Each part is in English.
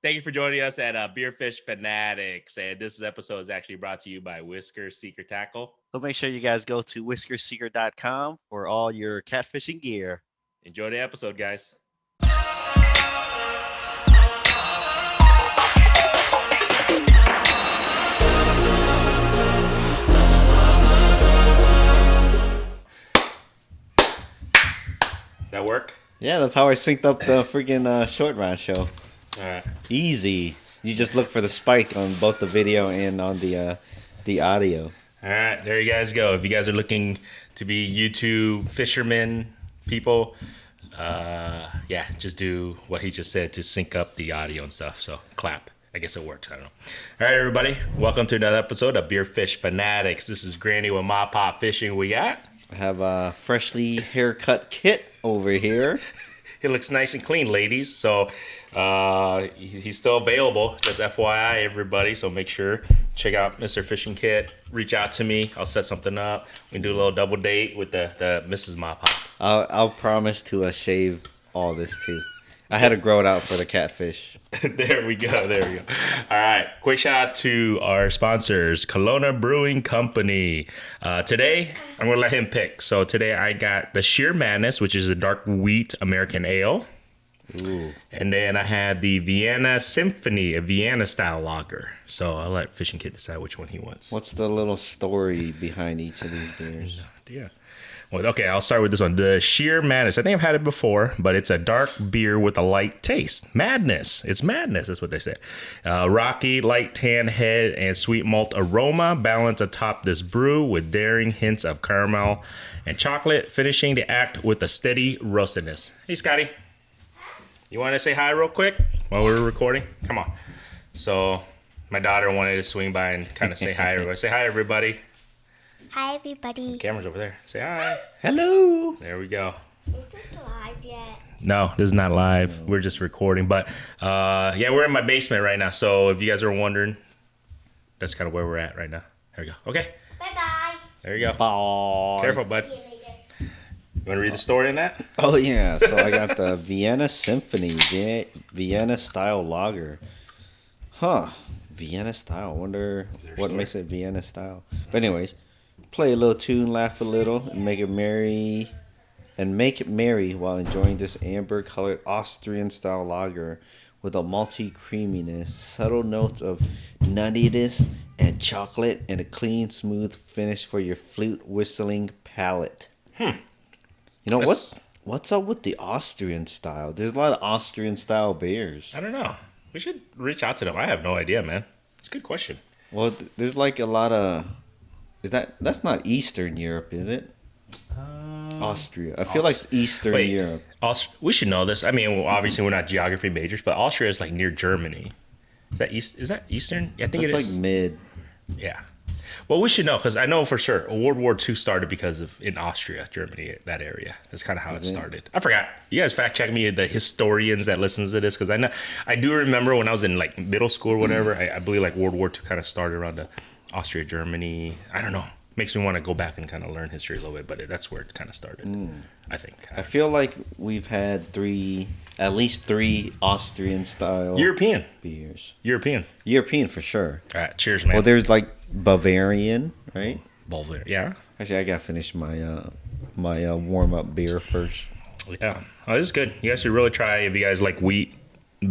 Thank you for joining us at Beer Fish Fanatics. And this episode is actually brought to you by Whisker Secret Tackle. So make sure you guys go to whiskersecret.com for all your catfishing gear. Enjoy the episode, guys. That work? Yeah, that's how I synced up the freaking short round show. All right. Easy. You just look for the spike on both the video and on the audio. All right, there you guys go. If you guys are looking to be YouTube fishermen, people, just do what he just said to sync up the audio and stuff. So clap. I guess it works. I don't know. All right, everybody. Welcome to another episode of Beer Fish Fanatics. This is Granny with Mapop Fishing. We got? I have a freshly haircut Kit over here. He looks nice and clean, ladies. So he's still available. Just FYI, everybody. So make sure check out Mr. Fishing Kit. Reach out to me. I'll set something up. We can do a little double date with the Mrs. Mapop. I'll promise to shave all this too. I had to grow it out for the catfish. There we go. All right. Quick shout out to our sponsors, Kalona Brewing Company. Today, I'm going to let him pick. So today I got the Sheer Madness, which is a dark wheat American ale. Ooh. And then I had the Vienna Symphony, a Vienna style lager. So I'll let Fishing Kid decide which one he wants. What's the little story behind each of these beers? Yeah. Well, okay, I'll start with this one. The Sheer Madness. I think I've had it before, but it's a dark beer with a light taste. Madness. It's madness. That's what they say. Rocky, light tan head, and sweet malt aroma balance atop this brew with daring hints of caramel and chocolate, finishing the act with a steady roastedness. Hey, Scotty. You want to say hi real quick while we're recording? Come on. So my daughter wanted to swing by and kind of say hi, everybody. Say hi, everybody. Hi, everybody. The camera's over there. Say hi. Hello. There we go. Is this live yet? No, this is not live. We're just recording. But, we're in my basement right now. So if you guys are wondering, that's kind of where we're at right now. There we go. Okay. Bye-bye. There you go. Bye. Careful, bud. See you later. You want to read the story in that? Oh, yeah. So I got the Vienna Symphony, Vienna style lager. Huh. Vienna style. I wonder what makes it Vienna style. But anyways, play a little tune, laugh a little, and make it merry while enjoying this amber-colored Austrian-style lager with a malty creaminess, subtle notes of nuttiness and chocolate, and a clean, smooth finish for your flute whistling palate. You know, what's up with the Austrian style? There's a lot of Austrian style beers. I don't know. We should reach out to them. I have no idea, man. It's a good question. Well, there's like a lot of... That's not Eastern Europe, is it? Austria. I feel like it's Eastern Europe. We should know this. I mean, obviously we're not geography majors, but Austria is like near Germany. Is that Eastern? I think It's it is. like mid. Yeah. Well, we should know because I know for sure World War II started because of in Austria, Germany, that area. That's kind of how it started. I forgot. You guys fact check me, the historians that listens to this, because I do remember when I was in like middle school or whatever. I believe like World War II kind of started around the Austria, Germany. I don't know. Makes me want to go back and kind of learn history a little bit, but that's where it kind of started. I think. I feel like we've had at least three Austrian style European beers. European for sure. All right, cheers, man. Well, there's like Bavarian, right? Bavarian, yeah. Actually, I gotta finish my my warm up beer first. Yeah, oh, this is good. You guys should really try if you guys like wheat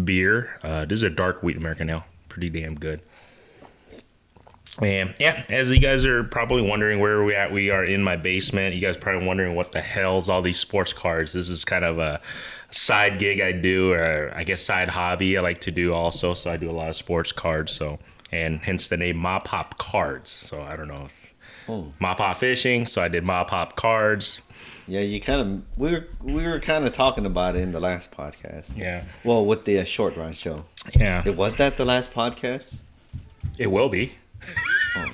beer. This is a dark wheat American ale, pretty damn good. And yeah, as you guys are probably wondering where we're at, we are in my basement. You guys are probably wondering what the hell's all these sports cards. This is kind of a side gig I do, or I guess side hobby I like to do also. So I do a lot of sports cards. So, and hence the name Mapop Cards. So I don't know if Mapop Fishing. So I did Mapop Cards. Yeah, you kind of we were kind of talking about it in the last podcast. Yeah. Well, with the short run show. Yeah. Was that the last podcast? It will be.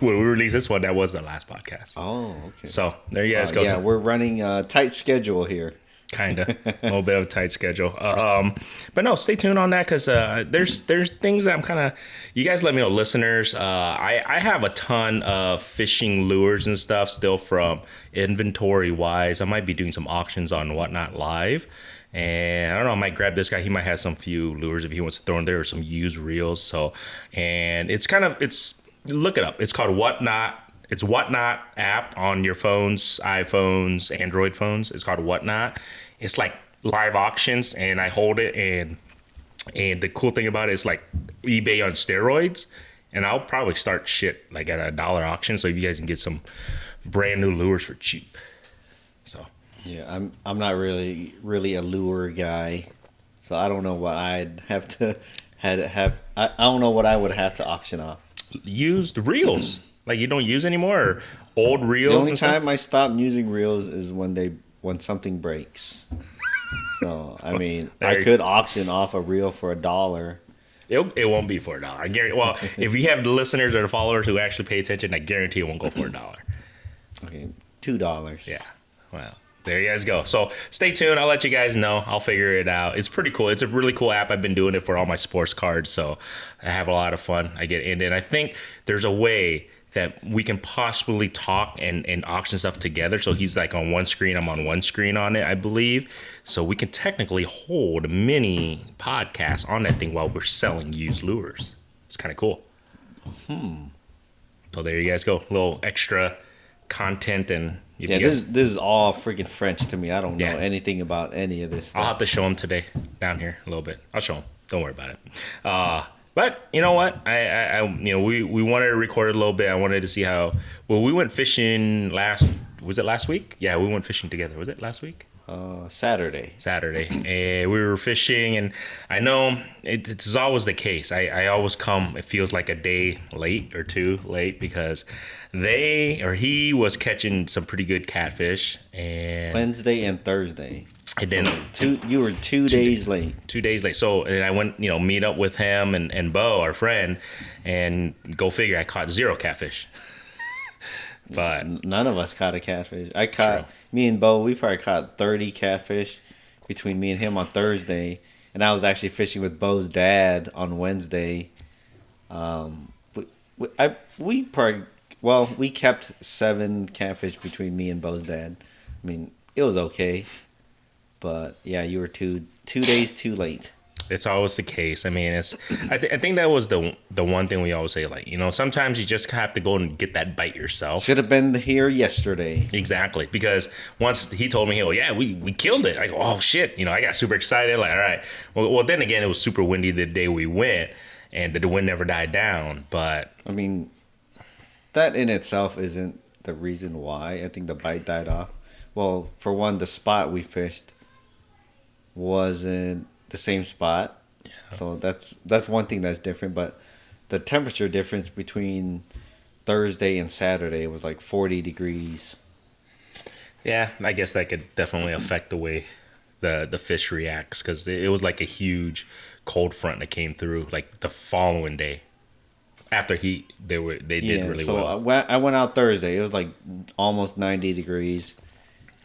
When we release this one, that was the last podcast. Oh, okay. So there you guys go. Yeah, we're running a tight schedule here. Kind of. A little bit of a tight schedule. But no, stay tuned on that because there's things that I'm kind of... You guys let me know, listeners. I have a ton of fishing lures and stuff still from inventory-wise. I might be doing some auctions on Whatnot Live. And I don't know, I might grab this guy. He might have some few lures if he wants to throw in there, or some used reels. So, and it's look it up. It's called Whatnot. It's Whatnot app on your phones, iPhones, Android phones. It's called Whatnot. It's like live auctions, and I hold it, and the cool thing about it is like eBay on steroids. And I'll probably start shit like at $1 auction, so you guys can get some brand new lures for cheap. So Yeah, I'm not really a lure guy, so I don't know what I'd have to have. I don't know what I would have to auction off. Used reels, like you don't use anymore, or old reels. The only time I stop using reels is when something breaks. So I mean, I could auction off a reel for $1. It won't be for $1. I guarantee. Well, if you have the listeners or the followers who actually pay attention, I guarantee it won't go for $1. Okay, $2. Yeah. Well, there you guys go. So stay tuned. I'll let you guys know. I'll figure it out. It's pretty cool. It's a really cool app. I've been doing it for all my sports cards, so I have a lot of fun. I get in it. And I think there's a way that we can possibly talk and auction stuff together. So he's like on one screen, I'm on one screen on it, I believe. So we can technically hold a mini podcast on that thing while we're selling used lures. It's kind of cool. So there you guys go. A little extra content. And yeah, this is all freaking French to me. I don't know anything about any of this stuff. I'll have to show him today down here a little bit. I'll show him. Don't worry about it. But you know what? We wanted to record it a little bit. I wanted to see how. Well, we went fishing Was it last week? Yeah, we went fishing together. Was it last week? Saturday. And we were fishing, and I know it's always the case. I always come. It feels like a day late or two late because he was catching some pretty good catfish. And Wednesday and Thursday. And then you were 2 days late. 2 days late. So and I went, meet up with him and Bo, our friend, and go figure, I caught 0 catfish. But none of us caught a catfish. Me and Bo, we probably caught 30 catfish between me and him on Thursday, and I was actually fishing with Bo's dad on Wednesday. We kept 7 catfish between me and Bo's dad. I mean, it was okay. But yeah, you were 2 days too late. It's always the case. I mean, I think that was the one thing we always say. Like, sometimes you just have to go and get that bite yourself. Should have been here yesterday. Exactly, because once he told me, we killed it. I go, oh shit, I got super excited. Like, all right. Well, then again, it was super windy the day we went, and the wind never died down. But I mean, that in itself isn't the reason why I think the bite died off. Well, for one, the spot we fished wasn't the same spot, so that's one thing that's different. But the temperature difference between Thursday and Saturday was like 40 degrees. Yeah, I guess that could definitely affect the way the fish reacts, because it was like a huge cold front that came through like the following day. After they did really well. So I went out Thursday. It was like almost 90 degrees.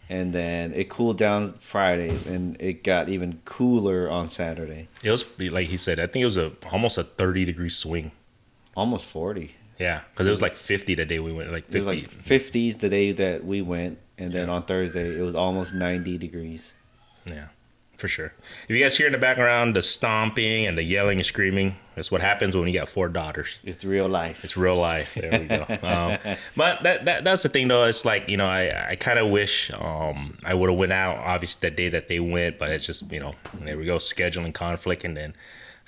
And then it cooled down Friday, and it got even cooler on Saturday. It was, like he said, I think it was almost a 30-degree swing. Almost 40. Yeah, because it was like 50 the day we went. Like 50. It was like 50s the day that we went, and then on Thursday it was almost 90 degrees. Yeah, for sure. If you guys hear in the background the stomping and the yelling and screaming, that's what happens when you got 4 daughters. It's real life. It's real life. There we go. But that's the thing, though. It's like, I kind of wish I would have went out, obviously, that day that they went. But it's just, there we go, scheduling conflict, and then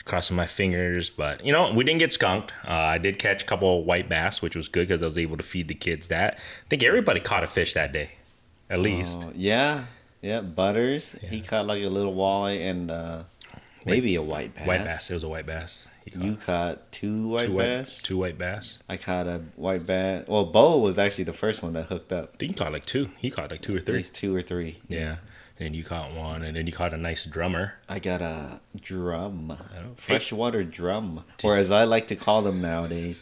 crossing my fingers. But, we didn't get skunked. I did catch a couple of white bass, which was good because I was able to feed the kids that. I think everybody caught a fish that day, at least. Yeah, Butters. Yeah. He caught like a little walleye and maybe a white bass. White bass. It was a white bass. You caught 2 white bass? 2 white bass. I caught a white bass. Well, Bo was actually the first one that hooked up. I think he caught like 2. He caught like 2 or 3. At least 2 or 3. Yeah. And then you caught 1, and then you caught a nice drummer. I got a drum. Freshwater drum. Or as I like to call them nowadays,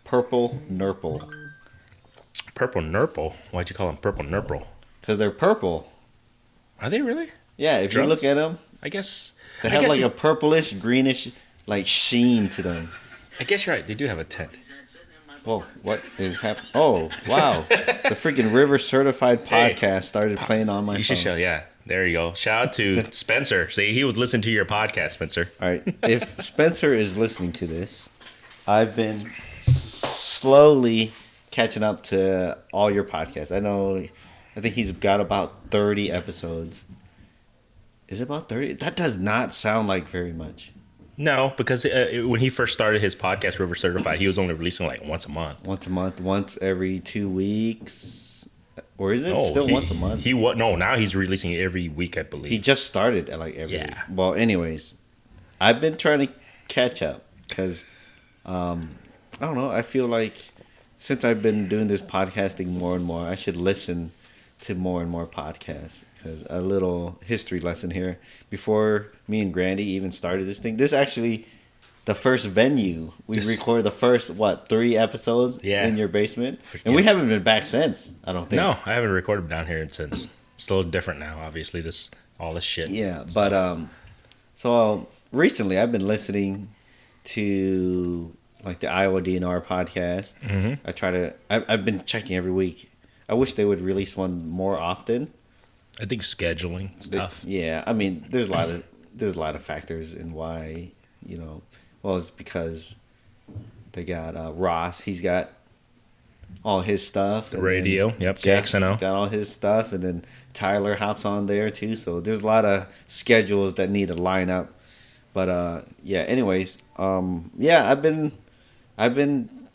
purple nurple. Purple nurple? Why'd you call them purple nurple? Because they're purple. Are they really? Yeah, if you look at them. I guess. They have like a purplish, greenish, like sheen to them. I guess you're right. They do have a tint. Well, what is happening? Oh, wow. The freaking River Certified Podcast started playing on my phone. You should show, yeah. There you go. Shout out to Spencer. See, he was listening to your podcast, Spencer. All right. If Spencer is listening to this, I've been slowly catching up to all your podcasts. I think he's got about 30 episodes. Is it about 30? That does not sound like very much. No, because when he first started his podcast, River Certified, he was only releasing like once a month. Once every 2 weeks. Or is it still once a month? Now he's releasing every week, I believe. He just started at like every week. Yeah. Well, anyways, I've been trying to catch up because, I don't know, I feel like since I've been doing this podcasting more and more, I should listen to more and more podcasts. Because a little history lesson here. Before me and Grandy even started this thing, this actually the first venue. We recorded the first, 3 episodes in your basement? And we haven't been back since, I don't think. No, I haven't recorded down here since. It's a little different now, obviously, all this shit. Yeah, but so recently I've been listening to like the Iowa Dnr Podcast. Mm-hmm. I've been checking every week. I wish they would release one more often. I think scheduling stuff. Yeah, I mean, there's a lot of factors in why, well, it's because they got Ross. He's got all his stuff. The radio, yep, Jeff's KXNO. got all his stuff, and then Tyler hops on there too. So there's a lot of schedules that need to line up. But yeah. Anyways, I've been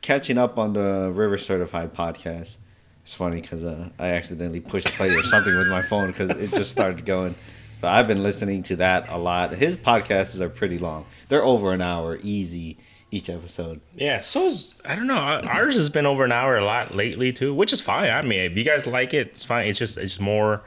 catching up on the River Certified podcast. It's funny because I accidentally pushed play or something with my phone because it just started going. So I've been listening to that a lot. His podcasts are pretty long. They're over an hour easy each episode. Yeah, I don't know. Ours has been over an hour a lot lately too, which is fine. I mean, if you guys like it, it's fine. It's just more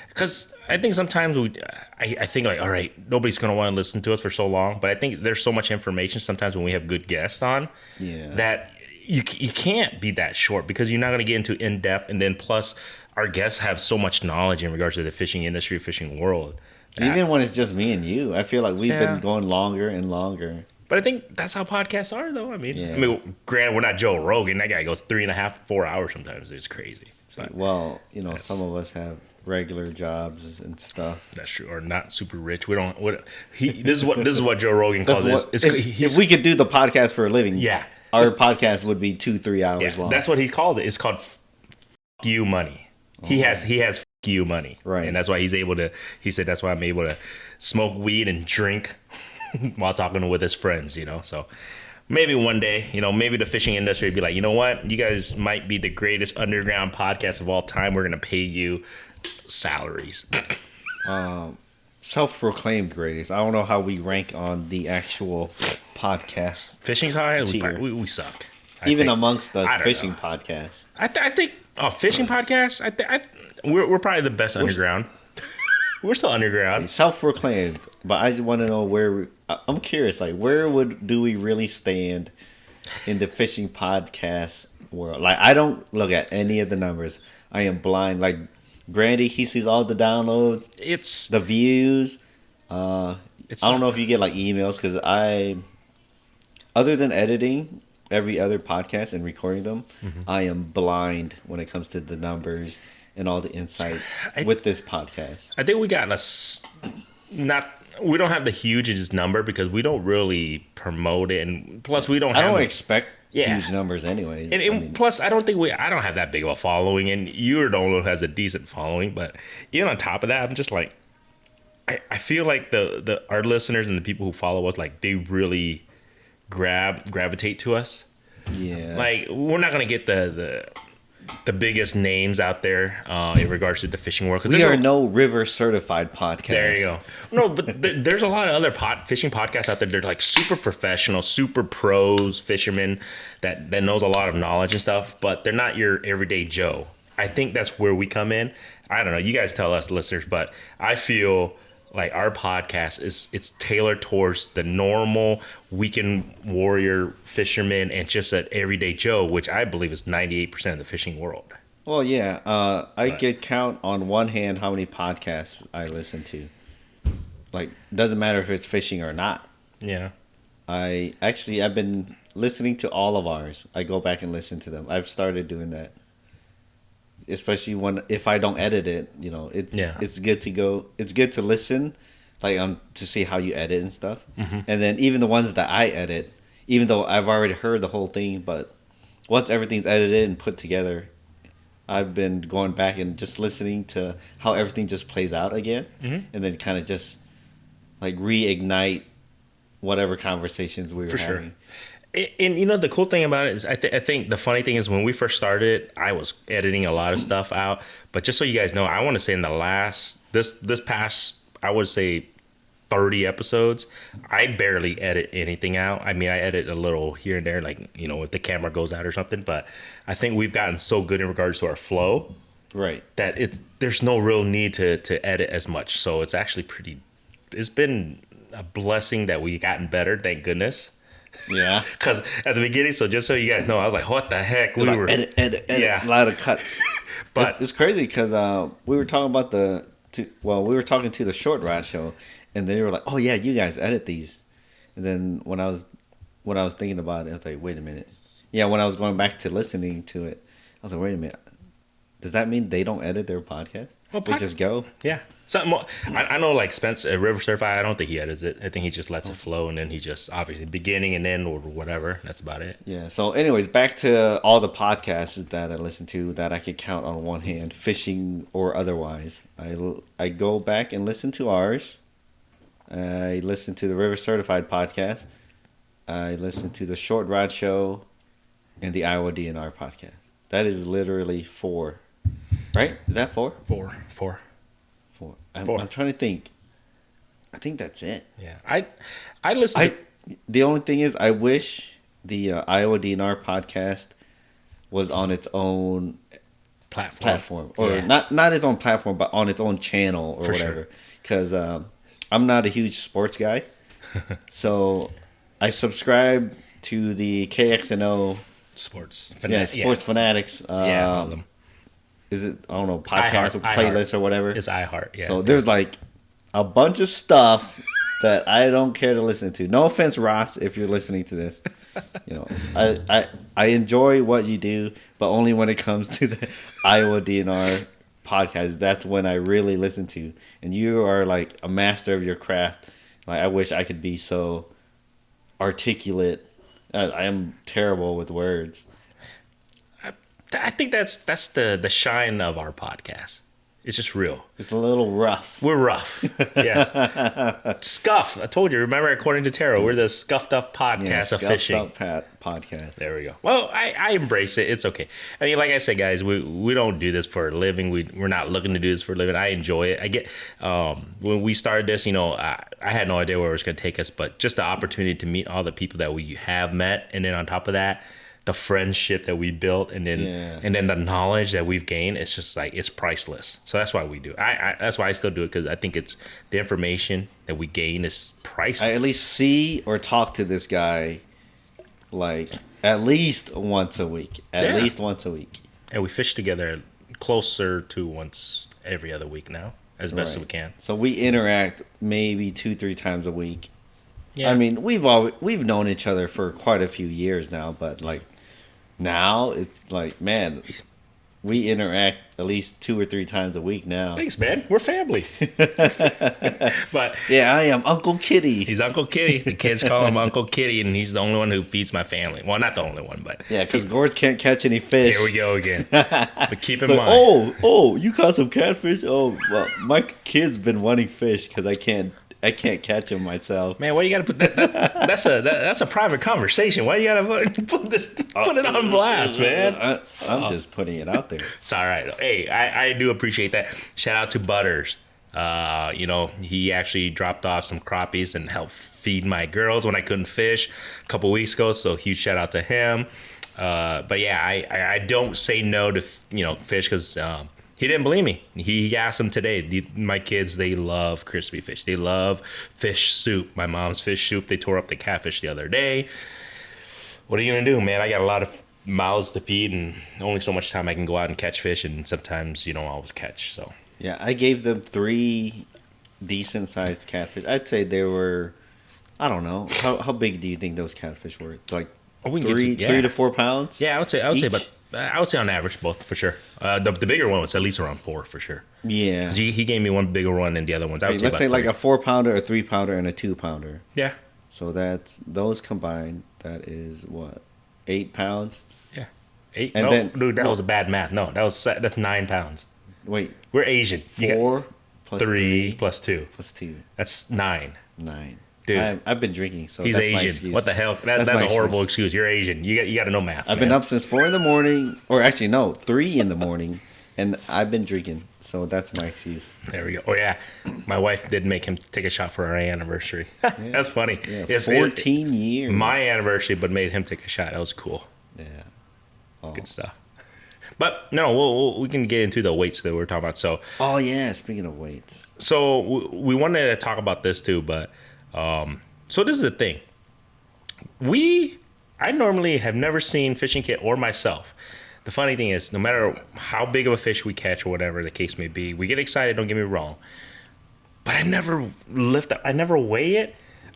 because I think sometimes I think like, all right, nobody's gonna want to listen to us for so long. But I think there's so much information sometimes when we have good guests on that you can't be that short because you're not gonna get into in depth, and then plus our guests have so much knowledge in regards to the fishing industry, fishing world. Even when it's just me and you, I feel like we've been going longer and longer. But I think that's how podcasts are, though. I mean, granted, we're not Joe Rogan. That guy goes 3.5, 4 hours sometimes. It's crazy. Well, some of us have regular jobs and stuff. That's true. Or not super rich. We don't. This is what Joe Rogan calls this. If we could do the podcast for a living, our podcast would be 2-3 hours long. That's what he calls it. It's called "F you money." He has "F you money," right? And that's why he's able to. He said that's why I'm able to smoke weed and drink while talking with his friends. So maybe one day, maybe the fishing industry would be like, you know what, you guys might be the greatest underground podcast of all time. We're gonna pay you salaries. Self-proclaimed greatest. I don't know how we rank on the actual podcast. Fishing's high. We suck. Even amongst the fishing podcasts. I think fishing podcasts. We're probably the best underground. We're still underground. Self-proclaimed, but I just want to know where. I'm curious, like where do we really stand in the fishing podcast world? Like I don't look at any of the numbers. I am blind. Like Grandy, he sees all the downloads. It's the views. I don't know if you get like emails because other than editing every other podcast and recording them, I am blind when it comes to the numbers and all the insight with this podcast. I think we got we don't have the hugest number because we don't really promote it, and plus we don't. I don't expect huge numbers anyways. And plus, I don't have that big of a following, and you're the only one who has a decent following. But even on top of that, I'm just like, I feel like our listeners and the people who follow us, like they really gravitate to us. Yeah, like we're not gonna get the biggest names out there in regards to the fishing world. We are no River Certified podcast. There you go. No, but there's a lot of other fishing podcasts out there. They're like super professional, super pros fishermen that knows a lot of knowledge and stuff, but they're not your everyday Joe. I think that's where we come in. I don't know. You guys tell us, listeners, but I feel like our podcast it's tailored towards the normal weekend warrior fisherman and just an everyday Joe, which I believe is 98% of the fishing world. Well, yeah, I could count on one hand how many podcasts I listen to. Like, doesn't matter if it's fishing or not. Yeah. I've been listening to all of ours. I go back and listen to them. I've started doing that. especially if I don't edit it, it's good to go. It's good to listen, like to see how you edit and stuff. Mm-hmm. And then even the ones that I edit, even though I've already heard the whole thing, but once everything's edited and put together, I've been going back and just listening to how everything just plays out again, and then kind of just like reignite whatever conversations we were having. Sure. And the cool thing about it is I think the funny thing is when we first started, I was editing a lot of stuff out. But just so you guys know, I want to say in the this past, I would say 30 episodes, I barely edit anything out. I mean, I edit a little here and there, like, if the camera goes out or something. But I think we've gotten so good in regards to our flow, right, that there's no real need to edit as much. So it's actually it's been a blessing that we've gotten better, thank goodness. Yeah. Because at the beginning, so just so you guys know, I was like, what the heck? We were edit, yeah, a lot of cuts. But it's crazy because we were talking about we were talking to the Short Rod show, and they were like, oh yeah, you guys edit these. And then when I was thinking about it, I was like, wait a minute. Yeah, when I was going back to listening to it, I was like, wait a minute. Does that mean they don't edit their podcast? Well, they just go? Yeah. Something more. I know, like Spencer, River Certified, I don't think he edits it. I think he just lets it flow, and then he just, obviously, beginning and end or whatever. That's about it. Yeah. So anyways, back to all the podcasts that I listen to that I could count on one hand, fishing or otherwise. I go back and listen to ours. I listen to the River Certified podcast. I listen to the Short Rod Show and the Iowa Dnr Podcast. That is literally 4. Right? Is that 4? 4. 4. I'm trying to think. I think that's it. Yeah. I listen the only thing is I wish the Iowa Dnr Podcast was on its own platform. Or not its own platform, but on its own channel or whatever. Because I'm not a huge sports guy. So I subscribe to the KXNO Sports Fanatics. All of them. Is it, I don't know, podcast or playlist or whatever? It's iHeart, yeah. So there's like a bunch of stuff that I don't care to listen to. No offense, Ross, if you're listening to this. I enjoy what you do, but only when it comes to the Iowa Dnr podcast. That's when I really listen to. And you are like a master of your craft. Like, I wish I could be so articulate. I am terrible with words. I think that's the shine of our podcast. It's just real. It's a little rough. We're rough. Yes. Scuff. I told you. Remember, according to Taro, we're the scuffed up podcast of fishing. Scuffed up podcast. There we go. Well, I embrace it. It's okay. I mean, like I said, guys, we don't do this for a living. We're not looking to do this for a living. I enjoy it. I get when we started this, I had no idea where it was going to take us, but just the opportunity to meet all the people that we have met, and then on top of that, the friendship that we built, and then the knowledge that we've gained, it's just like, it's priceless. So that's why we do it. That's why I still do it, because I think it's the information that we gain is priceless. I at least see or talk to this guy like at least once a week. At least once a week. And we fish together closer to once every other week now, as best as we can. So we interact maybe 2-3 times a week. Yeah. I mean, we've known each other for quite a few years now, but like now it's like, man, we interact at least 2 or 3 times a week now. Thanks, man. We're family. But yeah, I am Uncle Kitty. He's Uncle Kitty. The kids call him Uncle Kitty, and he's the only one who feeds my family. Well, not the only one, but yeah, because Gord's can't catch any fish. Here we go again. But keep in mind. Oh, you caught some catfish? Oh, well, my kid's been wanting fish because I can't catch them myself. Man, why you gotta put that? That's a private conversation. Why you gotta put it on blast, man? I'm just putting it out there. It's all right. Hey, I do appreciate that. Shout out to Butters. He actually dropped off some crappies and helped feed my girls when I couldn't fish a couple weeks ago. So huge shout out to him. But yeah, I don't say no to fish because. He didn't believe me. He asked him today. My kids, they love crispy fish. They love fish soup. My mom's fish soup. They tore up the catfish the other day. What are you going to do, man? I got a lot of mouths to feed and only so much time I can go out and catch fish. And sometimes you don't always catch. So yeah, I gave them 3 decent-sized catfish. I'd say they were, I don't know. How big do you think those catfish were? Like 3 to 4 pounds? Yeah, I would say about I would say on average, both for sure. The bigger one was at least around 4 for sure. Yeah. He gave me one bigger one than the other ones. I would Let's say about like 3. a 4-pounder, a 3-pounder, and a 2-pounder. Yeah. So that's those combined. That is what, 8 pounds? Yeah. 8. And no, then- dude, that was a bad math. No, that's 9 pounds. Wait, We're Asian. You got 4 plus 3 plus 2. plus 2, That's 9. 9. Dude. I've been drinking, so He's that's my Asian. excuse. What the hell? That's my a horrible excuse. You're Asian. You got to know math. I've been up since 4 in the morning, or actually no, 3 in the morning, and I've been drinking. So that's my excuse. There we go. Oh yeah, my wife did make him take a shot for our anniversary. That's funny. Yeah, It's 14 years. my anniversary, but made him take a shot. That was cool. Yeah. Oh. Good stuff. But no, we can get into the weights that we're talking about. Oh yeah. Speaking of weights. So we wanted to talk about this too, but so this is the thing. I normally have never seen Fishing Kit or myself. The funny thing is, no matter how big of a fish we catch or whatever the case may be, we get excited. Don't get me wrong, but I never lift up. I never weigh it.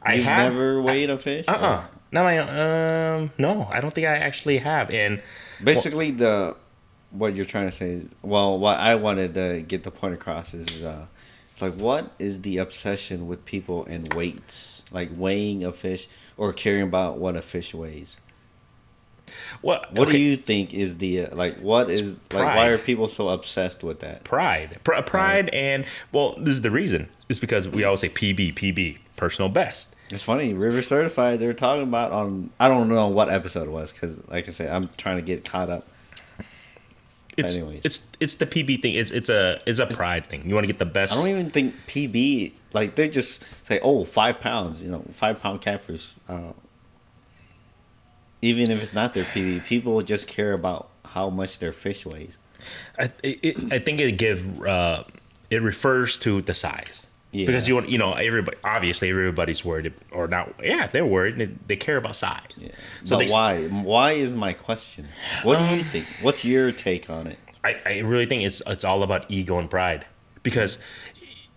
You've never weighed a fish? No, no, I don't think I actually have. And Basically, what you're trying to say is, well, what I wanted to get the point across is, it's like, what is the obsession with people and weights, like weighing a fish or caring about what a fish weighs? What do you think is the what is pride. like? Why are people so obsessed with that? Pride, and well, this is the reason. It's because we always say PB, personal best. It's funny, River Certified. They're talking about on, I don't know what episode it was, because like I said, I'm trying to get caught up. Anyways, It's the PB thing. It's a pride thing. You want to get the best. I don't even think PB, like they just say, oh, 5 pounds, 5-pound catfish. Even if it's not their PB, people just care about how much their fish weighs. I think it refers to the size. Yeah. Because everybody's worried or not. Yeah, they're worried. They care about size. Yeah. So but why? Why is my question. What do you think? What's your take on it? I really think it's all about ego and pride. Because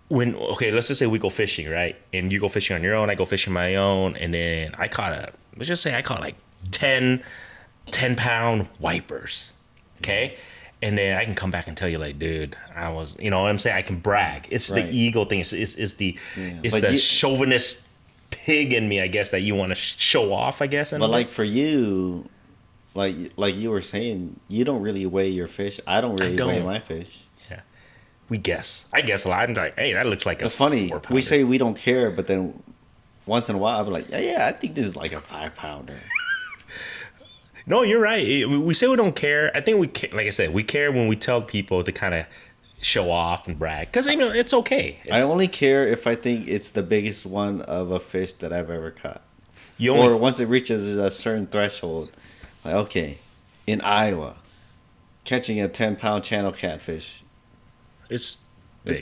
let's just say we go fishing, right? And you go fishing on your own, I go fishing on my own, and then let's just say I caught like 10-pound wipers. Okay? And then I can come back and tell you, like, dude, I was, what I'm saying? I can brag. It's the ego thing. It's the chauvinist pig in me, I guess, that you want to show off, I guess. But like for you, like you were saying, you don't really weigh your fish. I don't really weigh my fish. Yeah, we guess. I guess a lot. I'm like, hey, that looks like It's funny. 4-pounder. We say we don't care, but then once in a while, I'll be like, yeah, I think this is like a 5-pounder. No, you're right. We say we don't care. I think like I said, we care when we tell people to kind of show off and brag. Because, it's okay. I only care if I think it's the biggest one of a fish that I've ever caught. Or once it reaches a certain threshold. Like, okay, in Iowa, catching a 10-pound channel catfish. It's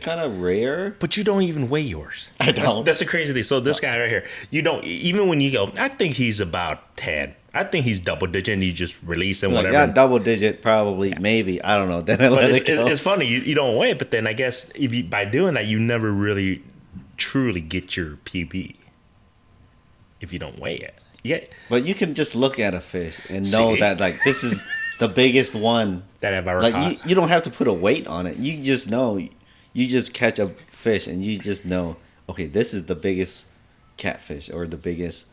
kind of rare. But you don't even weigh yours. I don't. That's the crazy thing. So this guy right here, you don't, even when you go, I think he's about 10. I think he's double digit, and you just release him, whatever. Yeah, double digit, probably, maybe. I don't know. Then I let it go. It's funny. You don't weigh it, but then I guess by doing that, you never really truly get your PB if you don't weigh it. Yeah. But you can just look at a fish and know that, like, this is the biggest one that I've ever caught. You don't have to put a weight on it. You just know. You just catch a fish, and you just know, okay, this is the biggest catfish or the biggest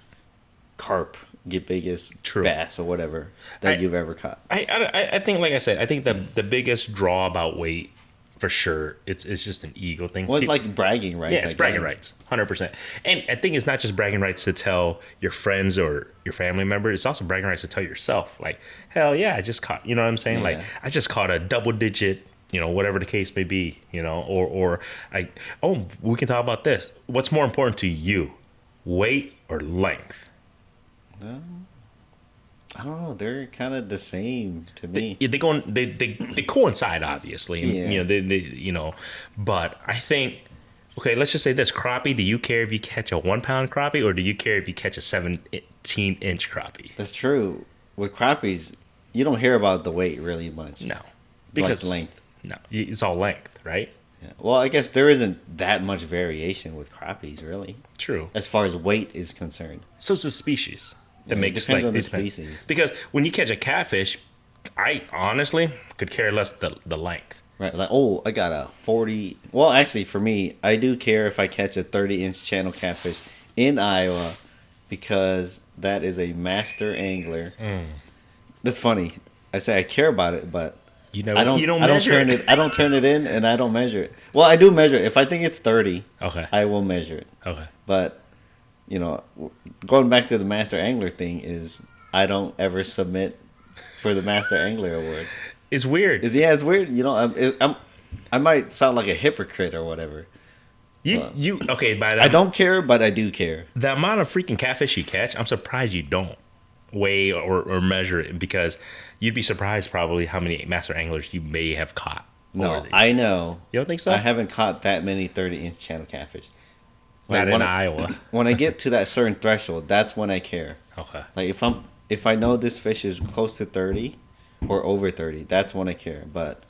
carp, biggest bass or whatever that you've ever caught. I think, like I said, I think the biggest draw about weight, for sure, it's just an ego thing. Well, it's like bragging rights. Yeah, it's bragging rights, 100%. And I think it's not just bragging rights to tell your friends or your family member. It's also bragging rights to tell yourself. Like, hell yeah, I just caught. You know what I'm saying? Yeah. Like, I just caught a double digit. Whatever the case may be. We can talk about this. What's more important to you, weight or length? I don't know. They're kind of the same to me. They coincide, obviously. Yeah. But I think, okay, let's just say this: crappie. Do you care if you catch a 1-pound crappie, or do you care if you catch a 17-inch crappie? That's true. With crappies, you don't hear about the weight really much. No, because length. No, it's all length, right? Yeah. Well, I guess there isn't that much variation with crappies, really. True. As far as weight is concerned. So it's the species that makes depends on the species. Because when you catch a catfish, I honestly could care less the length. Right, like, oh, I got a 40. Well, actually, for me, I do care if I catch a 30-inch channel catfish in Iowa because that is a master angler. That's funny. I say I care about it, but You know, I don't. you don't I don't measure turn it. I don't turn it in, and I don't measure it. Well, I do measure it. If I think it's 30, Okay. I will measure it. Okay. But going back to the master angler thing is I don't ever submit for the master angler award. It's weird. It's weird. I might sound like a hypocrite or whatever. Okay, by that, I don't care, but I do care. the amount of freaking catfish you catch, I'm surprised you don't weigh or measure it, because you'd be surprised probably how many master anglers you may have caught. No, I know. You don't think so? I haven't caught that many 30-inch channel catfish. Not Like, in Iowa. When I get to that certain threshold, that's when I care. Okay. Like if I know this fish is close to 30 or over 30, that's when I care. But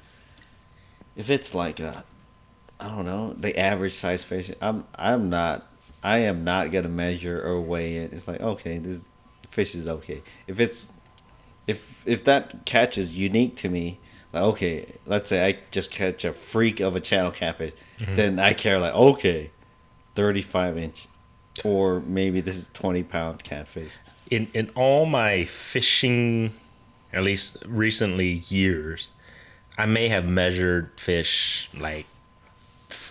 if it's like I don't know, the average size fish, I am not gonna measure or weigh it. It's like, okay, this fish is okay. If that catch is unique to me, like, okay, let's say I just catch a freak of a channel catfish, then I care, like, okay, 35-inch, or maybe this is 20-pound catfish. In all my fishing, at least recently years, I may have measured fish like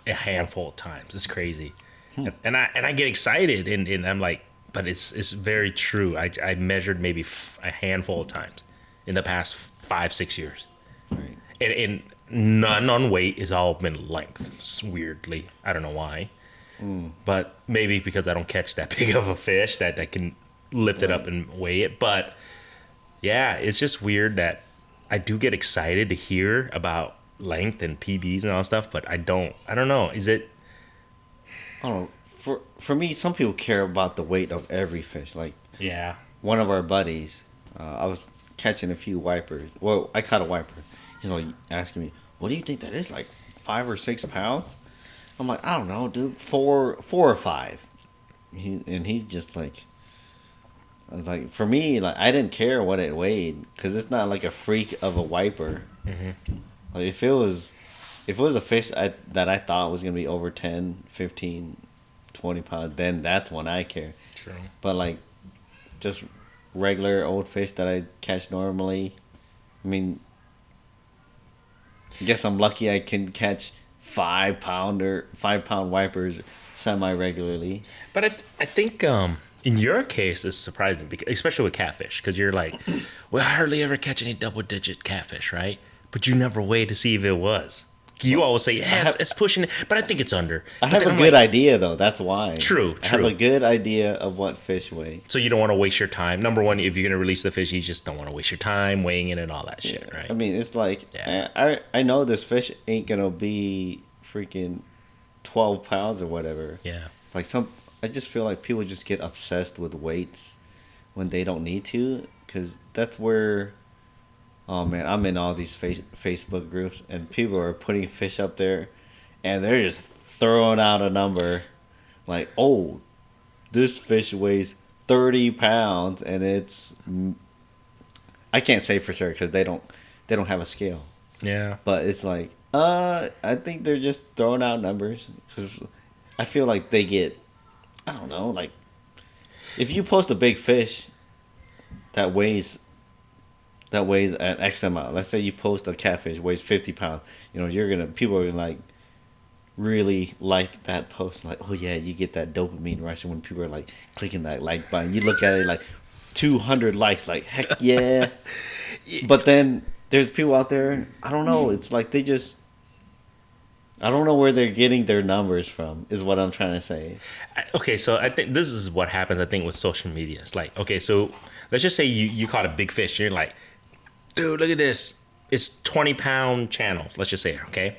a handful of times. It's crazy, and I get excited, and I'm like, but it's very true. I measured maybe a handful of times in the past 5-6 years, Right. and none on weight. It's all been length. Weirdly, I don't know why, but maybe because I don't catch that big of a fish that can lift it up and weigh it. But yeah, it's just weird that I do get excited to hear about length and PBs and all that stuff, but I don't know. Is it? I don't know. For me, some people care about the weight of every fish. Like Yeah. one of our buddies, I was catching a few wipers. Well, I caught a wiper. He's like asking me, "What do you think that is? Like 5 or 6 pounds?" I'm like, "I don't know, dude. 4 or 5." He's just like, I was like, for me, like, I didn't care what it weighed because it's not like a freak of a wiper. Like if it was a fish that I thought was gonna be over 10, 15, 20 pounds, then that's when I care. True. But like just regular old fish that I catch normally, I mean, I guess I'm lucky I can catch 5-pound wipers semi-regularly. But I think in your case it's surprising, because especially with catfish, because you're like, well, I hardly ever catch any double-digit catfish, right? But you never weigh to see if it was. You always say, yeah, it's pushing it, but I think it's under. I have a good idea, though. That's why. True. I have a good idea of what fish weigh. So you don't want to waste your time. Number one, if you're going to release the fish, you just don't want to waste your time weighing it and all that shit, right? I mean, it's like, Yeah. I know this fish ain't going to be freaking 12 pounds or whatever. Yeah. Like I just feel like people just get obsessed with weights when they don't need to, because that's where, oh man, I'm in all these Facebook groups and people are putting fish up there and they're just throwing out a number like, oh, this fish weighs 30 pounds and it's, I can't say for sure because they don't have a scale. Yeah. But it's like, I think they're just throwing out numbers because I feel like they get, I don't know, like, if you post a big fish that weighs an X amount, let's say you post a catfish weighs 50 pounds, people are gonna like really like that post, like, oh yeah, you get that dopamine rush when people are like clicking that like button. You look at it like 200 likes, like, heck yeah. But then there's people out there, I don't know, it's like I don't know where they're getting their numbers from, is what I'm trying to say. Okay, so I think this is what happens, I think, with social media. It's like, okay, so let's just say you caught a big fish. And you're like, dude, look at this. It's 20-pound channels. Let's just say, okay?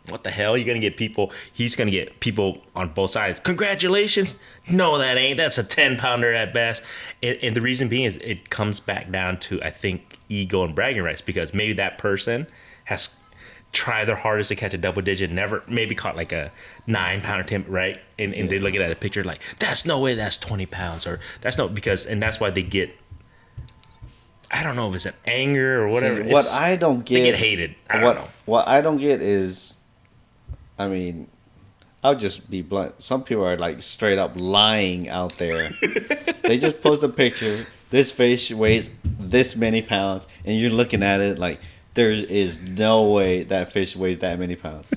What the hell? You're going to get people. He's going to get people on both sides. Congratulations. No, that ain't. That's a 10-pounder at best. And the reason being is it comes back down to, I think, ego and bragging rights, because maybe that person has try their hardest to catch a double digit, never maybe caught like a 9-pounder, 10, right? And they look at a picture like, that's no way that's 20 pounds, or that's no, because, and that's why they get, I don't know if it's an anger or whatever. See, what I don't get, they get hated. I don't know. What I don't get is, I mean, I'll just be blunt. Some people are like straight up lying out there. They just post a picture. This fish weighs this many pounds, and you're looking at it like there is no way that fish weighs that many pounds.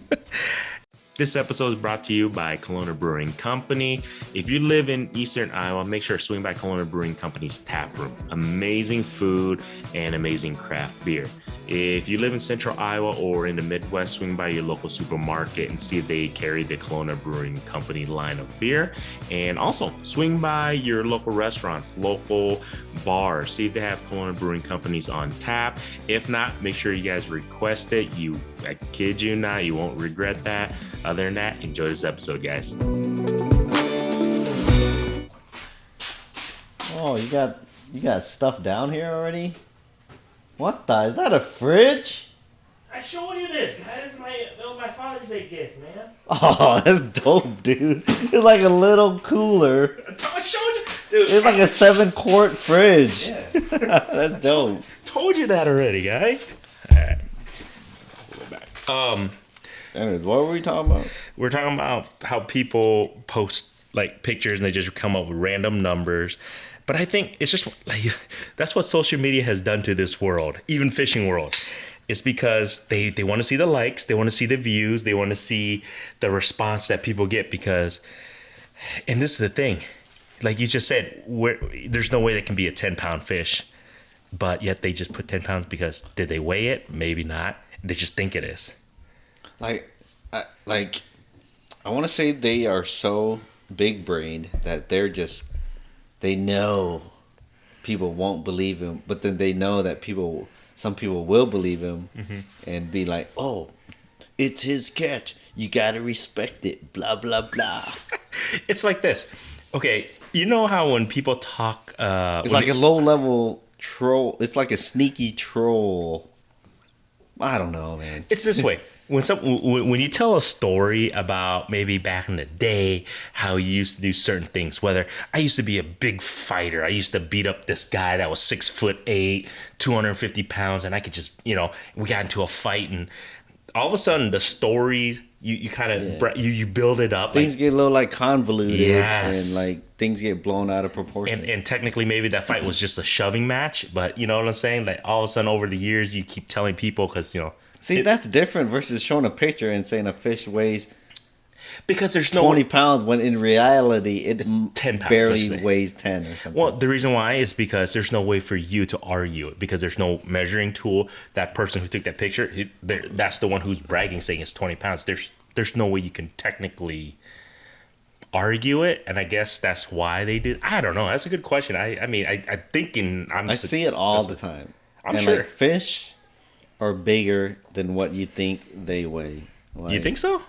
This episode is brought to you by Kalona Brewing Company. If you live in Eastern Iowa, make sure to swing by Kalona Brewing Company's tap room. Amazing food and amazing craft beer. If you live in Central Iowa or in the Midwest, swing by your local supermarket and see if they carry the Kalona Brewing Company line of beer. And also, swing by your local restaurants, local bars, see if they have Kalona Brewing Companies on tap. If not, make sure you guys request it. I kid you not, you won't regret that. Other than that, enjoy this episode, guys. Oh, you got stuff down here already? What the? Is that a fridge? I showed you this, guys. That was my Father's Day gift, man. Oh, that's dope, dude. It's like a little cooler. I showed you, dude. It's like a 7-quart fridge. Yeah. That's dope. Told you that already, guy. All right. Go back. Anyways, what were we talking about? We're talking about how people post like pictures and they just come up with random numbers. But I think it's just like that's what social media has done to this world, even fishing world. It's because they want to see the likes, they want to see the views, they want to see the response that people get because, and this is the thing, like you just said, there's no way that can be a 10-pound fish, but yet they just put 10 pounds because did they weigh it? Maybe not. They just think it is. I want to say they are so big-brained that they know people won't believe him, but then they know that some people will believe him and be like, oh, it's his catch. You got to respect it, blah, blah, blah. It's like this. Okay, you know how when people talk... it's like a low-level troll. It's like a sneaky troll. I don't know, man. It's this way. When you tell a story about maybe back in the day how you used to do certain things, whether I used to be a big fighter, I used to beat up this guy that was 6'8", 250 pounds, and I could just, we got into a fight, and all of a sudden the story you kind of you build it up. Things get a little like convoluted, yes, and like things get blown out of proportion. And technically maybe that fight was just a shoving match, but you know what I'm saying? Like all of a sudden over the years you keep telling people because See, that's different versus showing a picture and saying a fish weighs because there's 20 pounds when in reality it's 10 pounds, barely weighs 10 or something. Well, the reason why is because there's no way for you to argue it because there's no measuring tool. That person who took that picture, that's the one who's bragging saying it's 20 pounds. There's no way you can technically argue it, and I guess that's why they did. I don't know. That's a good question. I see it all the time. I'm sure like fish are bigger than what you think they weigh. You think so?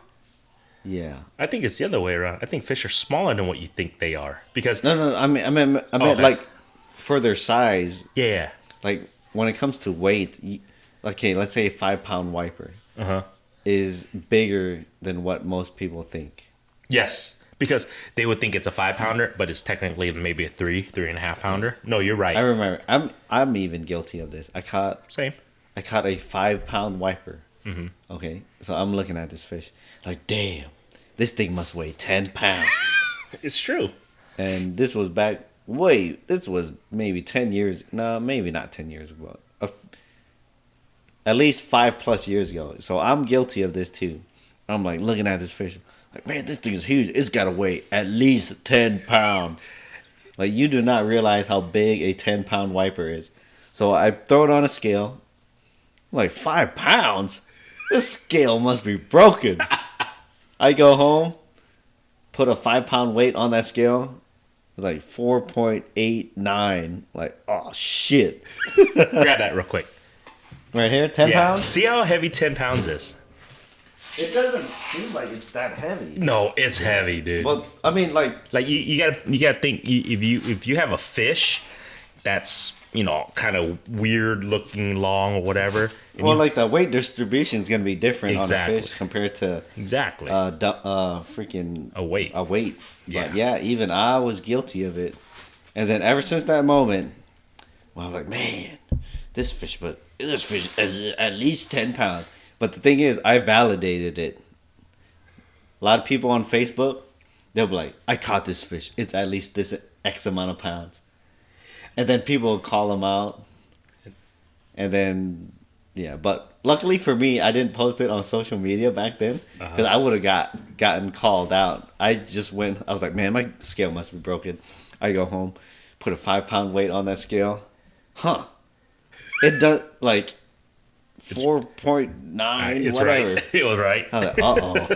Yeah. I think it's the other way around. I think fish are smaller than what you think they are because no. I meant like for their size. Yeah. Like when it comes to weight, okay, let's say a 5-pound wiper is bigger than what most people think. Yes. Because they would think it's a 5-pounder, but it's technically maybe a 3.5 pounder. No, you're right. I remember. I'm even guilty of this. I caught a 5-pound wiper. Mm-hmm. Okay, so I'm looking at this fish like, damn, this thing must weigh 10 pounds. It's true. And this was maybe 10 years. No, maybe not 10 years ago. At least 5+ years ago. So I'm guilty of this too. I'm like looking at this fish. Like, man, this thing is huge. It's got to weigh at least 10 pounds. Like, you do not realize how big a 10-pound wiper is. So I throw it on a scale. I'm like, 5 pounds? This scale must be broken. I go home, put a 5-pound weight on that scale. It's like 4.89. Like, oh, shit. Grab that real quick. Right here, 10 pounds? See how heavy 10 pounds is? It doesn't seem like it's that heavy. No, it's heavy, dude. Well, I mean, like you gotta think if you have a fish that's kind of weird looking, long or whatever. Well, like the weight distribution is gonna be different on a fish compared to freaking a weight. But yeah, even I was guilty of it, and then ever since that moment, I was like, man, this fish is at least 10 pounds. But the thing is, I validated it. A lot of people on Facebook, they'll be like, I caught this fish. It's at least this X amount of pounds. And then people will call them out. And then, yeah. But luckily for me, I didn't post it on social media back then. Because I would have gotten called out. I was like, man, my scale must be broken. I go home, put a 5-pound weight on that scale. Huh. It does, like, 4.9, it's whatever. Right. It was right. I was like, uh-oh.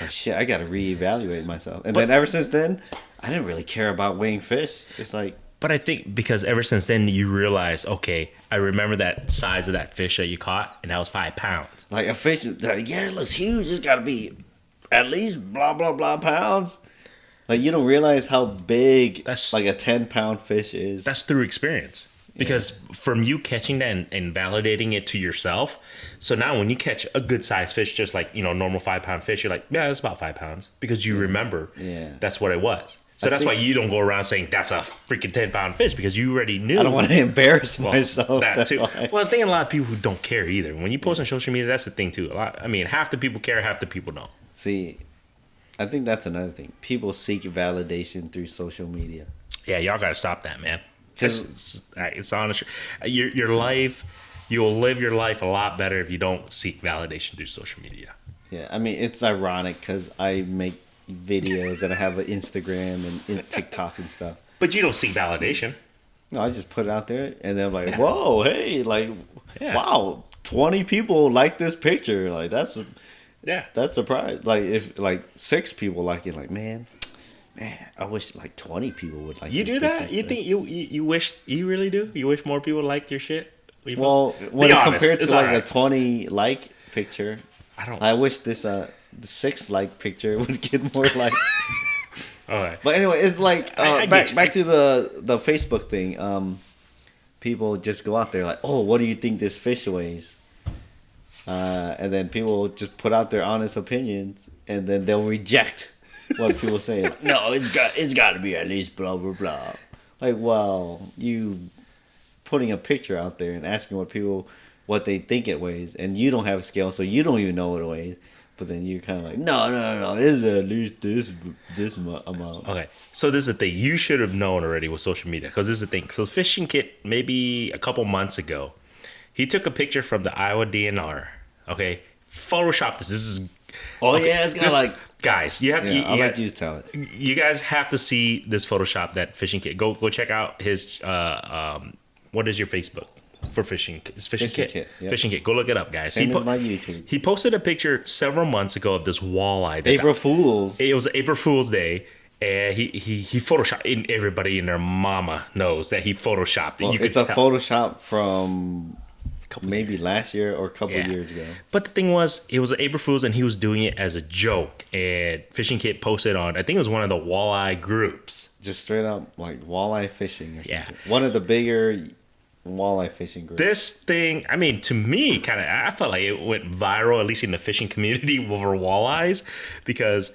Oh, shit, I got to reevaluate myself. And then ever since then, I didn't really care about weighing fish. It's like... But I think because ever since then, you realize, okay, I remember that size of that fish that you caught, and that was 5 pounds. Like, a fish, like, yeah, it looks huge. It's got to be at least blah, blah, blah pounds. Like, you don't realize how big, like, a 10-pound fish is. That's through experience. Because from you catching that and validating it to yourself, so now when you catch a good sized fish, just like, normal 5-pound fish, you're like, yeah, that's about 5 pounds. Because you remember that's what it was. So that's why you don't go around saying that's a freaking 10-pound fish, because you already knew. I don't want to embarrass myself. That too. Why. Well, I think a lot of people who don't care either. When you post on social media, that's the thing too. Half the people care, half the people don't. See, I think that's another thing. People seek validation through social media. Yeah, y'all got to stop that, man. It's honest. Your life, you'll live your life a lot better if you don't seek validation through social media. Yeah, I mean, it's ironic because I make videos and I have an Instagram and TikTok and stuff. But you don't seek validation. No, I just put it out there and they're like, whoa, hey, like, wow, 20 people like this picture. Like, that's a prize. Like, if like 6 people like it, like, man, I wish like 20 people would like. You do that? You think you wish, you really do? You wish more people liked your shit? Well, when compared to like a 20 like picture, I wish this the 6 like picture would get more likes. All right. But anyway, it's like back to the Facebook thing. People just go out there like, oh, what do you think this fish weighs? And then people just put out their honest opinions, and then they'll reject what people say. Like, no, it's got to be at least blah blah blah. Like, well, you putting a picture out there and asking what they think it weighs, and you don't have a scale, so you don't even know what it weighs. But then you're kind of like, no, it's at least this amount. Okay, so this is the thing. You should have known already with social media, because this is the thing. So Fishing Kit, maybe a couple months ago, he took a picture from the Iowa DNR. Okay, Photoshop this. This is. Oh okay, yeah, it's got like. Guys, you have. I'll let you tell it. You guys have to see this Photoshop that Fishing Kit. Go check out his. What is your Facebook for Fishing? It's Fishing Kit. Yep. Fishing Kit. Go look it up, guys. Same as my YouTube. He posted a picture several months ago of this walleye. April Fool's. It was April Fool's Day, and he photoshopped. And everybody and their mama knows that he photoshopped. Well, it's a Photoshop from. Maybe last year or a couple years ago. But the thing was, it was April Fool's and he was doing it as a joke. And Fishing Kit posted on, I think it was one of the walleye groups. Just straight up like walleye fishing or something. Yeah. One of the bigger walleye fishing groups. This thing, I mean, to me, I felt like it went viral, at least in the fishing community, over walleyes. Because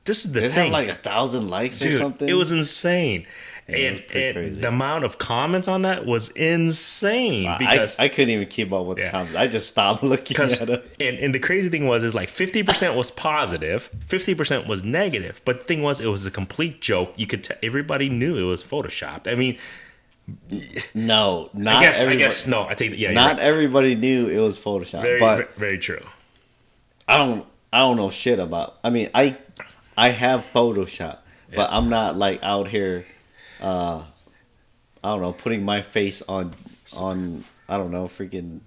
this is the thing. It had like 1,000 likes or something. It was insane. Yeah, and the amount of comments on that was insane. Because I couldn't even keep up with the comments. I just stopped looking at them. And the crazy thing was, like 50% was positive, 50% was negative. But the thing was, it was a complete joke. You could everybody knew it was photoshopped. I mean, no, not I guess no. I take that. Yeah, not everybody knew it was photoshopped. But very true. I don't know shit about. I mean, I have Photoshop, but I'm not like out here. I don't know, putting my face on I don't know, freaking.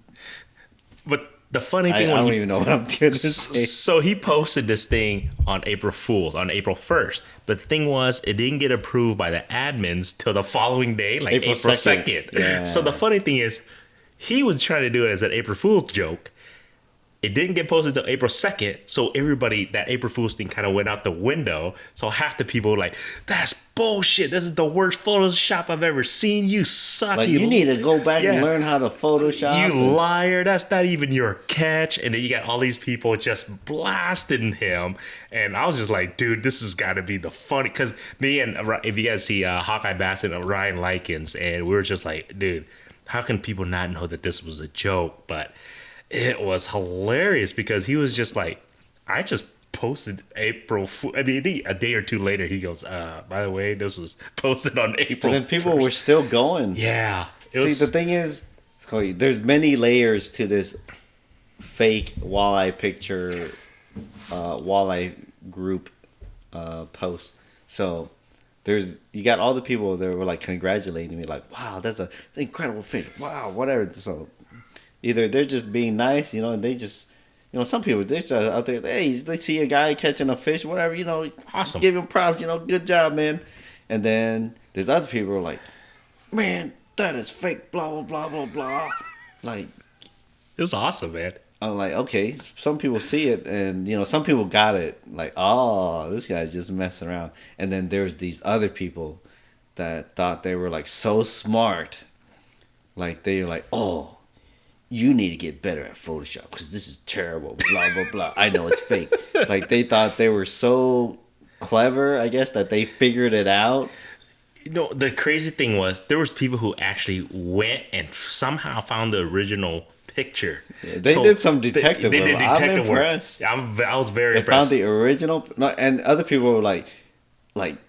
But the funny thing, I don't even know what I'm going to say. So he posted this thing on April Fool's, on April 1st. But the thing was, it didn't get approved by the admins till the following day, like April 2nd. Yeah. So the funny thing is, he was trying to do it as an April Fool's joke. it didn't get posted until April 2nd. So everybody, that April Fool's thing kind of went out the window. So half the people were like, that's bullshit. This is the worst Photoshop I've ever seen. You suck. Like, you need to go back and learn how to Photoshop. You liar. That's not even your catch. And then you got all these people just blasting him. And I was just like, dude, this has got to be the funny. Because me and, if you guys see Hawkeye Bassett and Ryan Likens, and we were just like, dude, how can people not know that this was a joke? But it was hilarious because he was just like, I just posted April Fool. I mean, a day or two later, he goes, by the way, this was posted on April. And then people were still going. Yeah. See, the thing is, there's many layers to this fake walleye picture, walleye group post. So you got all the people that were like congratulating me, like, wow, that's an incredible fish. Wow, whatever. So either they're just being nice, and they just, some people, they're just out there, hey, they see a guy catching a fish, whatever, awesome. Give him props, good job, man. And then there's other people who are like, man, that is fake, blah, blah, blah, blah, blah. Like, it was awesome, man. I'm like, okay, some people see it, and, some people got it. Like, oh, this guy's just messing around. And then there's these other people that thought they were, like, so smart. Like, they were like, oh, you need to get better at Photoshop because this is terrible, blah, blah, blah. I know it's fake. Like, they thought they were so clever, I guess, that they figured it out. The crazy thing was there was people who actually went and somehow found the original picture. Yeah, they did some detective work. I'm impressed. I was very impressed. They found the original. And other people were like,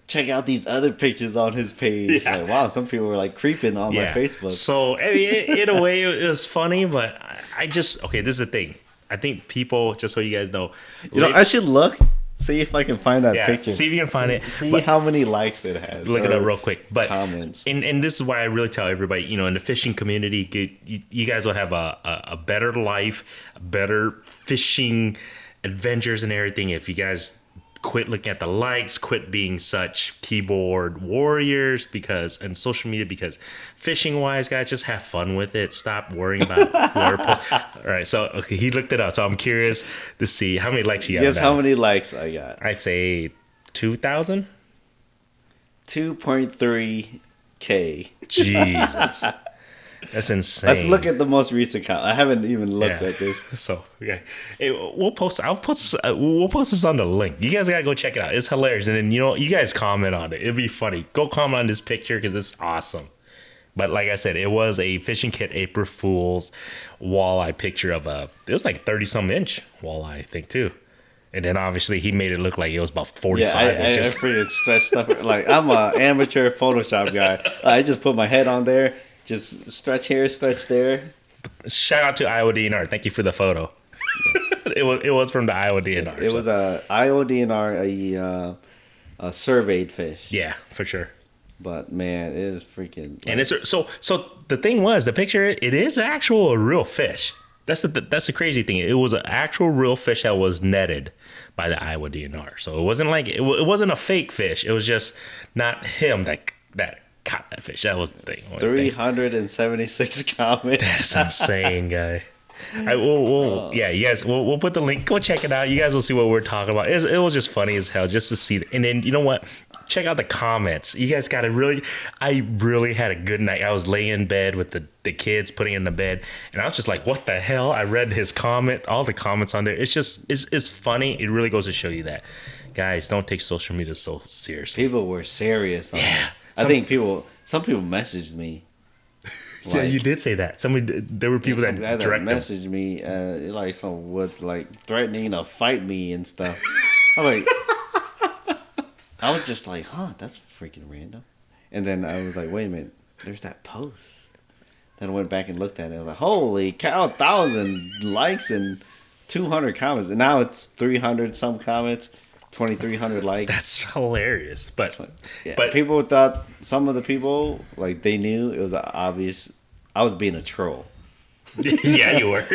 check out these other pictures on his page. Yeah. Like, wow, some people were like creeping on my Facebook. So, I mean, in a way, it was funny, but this is the thing. I think people, just so you guys know. I should look, see if I can find that picture. See if you can find it. See how many likes it has. Look it up real quick. But comments. And this is why I really tell everybody, in the fishing community, you guys will have a better life, better fishing adventures and everything if you guys quit looking at the likes, quit being such keyboard warriors and social media, because fishing wise, guys, just have fun with it. Stop worrying about whoever posts. All right, so he looked it up, so I'm curious to see how many likes you got. Guess how many likes I got? I say 2,000. 2.3K. Jesus. That's insane. Let's look at the most recent count. I haven't even looked at this. So we'll post this on the link. You guys gotta go check it out. It's hilarious. And then you guys comment on it. It'd be funny. Go comment on this picture because it's awesome. But like I said, it was a fishing kit April Fool's walleye picture of it was like 30-some inch walleye, I think, too. And then obviously he made it look like it was about 45 inches. I freaking stretch stuff. Like, I'm an amateur Photoshop guy. I just put my head on there. Just stretch here, stretch there. Shout out to Iowa Dnr. Thank you for the photo. Yes. It was from the Iowa Dnr. It was a Iowa Dnr, a surveyed fish. Yeah, for sure. But man, it is freaking. And it's so the thing was, the picture, it is a real fish. That's the crazy thing. It was an actual real fish that was netted by the Iowa Dnr. So it wasn't like it wasn't a fake fish. It was just not him that caught that fish. That was the thing. 376 comments. That's insane, guy. You guys, we'll put the link. Go check it out. You guys will see what we're talking about. It was just funny as hell just to see. And then, you know what? Check out the comments. You guys got I really had a good night. I was laying in bed with the kids, putting in the bed, and I was just like, what the hell? I read his comment, all the comments on there. It's just, it's funny. It really goes to show you that, guys, don't take social media so seriously. People were serious on it. I think some people messaged me. Yeah, you did say that. There were people that messaged me, threatening to fight me and stuff. I was just like, that's freaking random. And then I was like, wait a minute, there's that post. Then I went back and looked at it. I was like, holy cow, 1,000 likes and 200 comments. And now it's 300 some comments. 2,300 likes. That's hilarious. But people thought, some of the people, like, they knew it was obvious I was being a troll. Yeah, you were.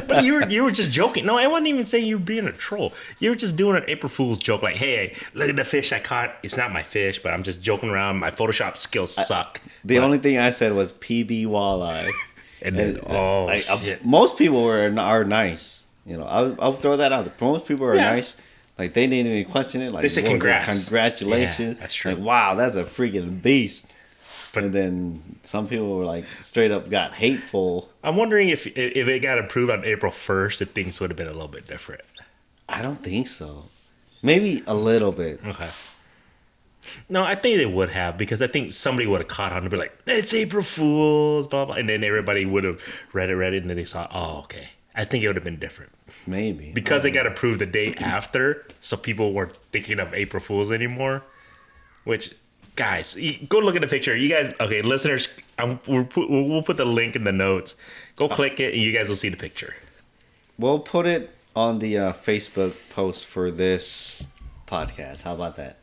but you were just joking. No, I wasn't even saying you were being a troll. You were just doing an April Fool's joke, like, hey, look at the fish I caught. It's not my fish, but I'm just joking around. My Photoshop skills suck. The only thing I said was PB Walleye. And then, shit. Most people are nice. I'll throw that out. Most people are nice. Like, they didn't even question it. Like, They say congrats. Congratulations. Yeah, that's true. Like, wow, that's a freaking beast. And then some people were like, straight up got hateful. I'm wondering if it got approved on April 1st, if things would have been a little bit different. I don't think so. Maybe a little bit. Okay. No, I think they would have, because I think somebody would have caught on to be like, it's April Fool's, blah, blah. And then everybody would have read it, and then they saw, oh, okay. I think it would have been different. Maybe. Because it got approved the day after, so people weren't thinking of April Fool's anymore. Which, guys, go look at the picture. You guys, okay, listeners, we'll put the link in the notes. Go click it, and you guys will see the picture. We'll put it on the Facebook post for this podcast. How about that?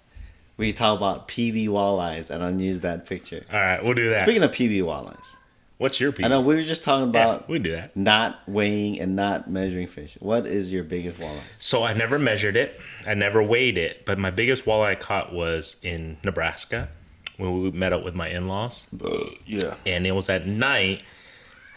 We talk about PB Walleyes, and I'll use that picture. All right, we'll do that. Speaking of PB Walleyes. What's your PB? I know we were just talking about we can do that. Not weighing and not measuring fish. What is your biggest walleye? So I never measured it. I never weighed it. But my biggest walleye I caught was in Nebraska when we met up with my in-laws. Yeah. And it was at night.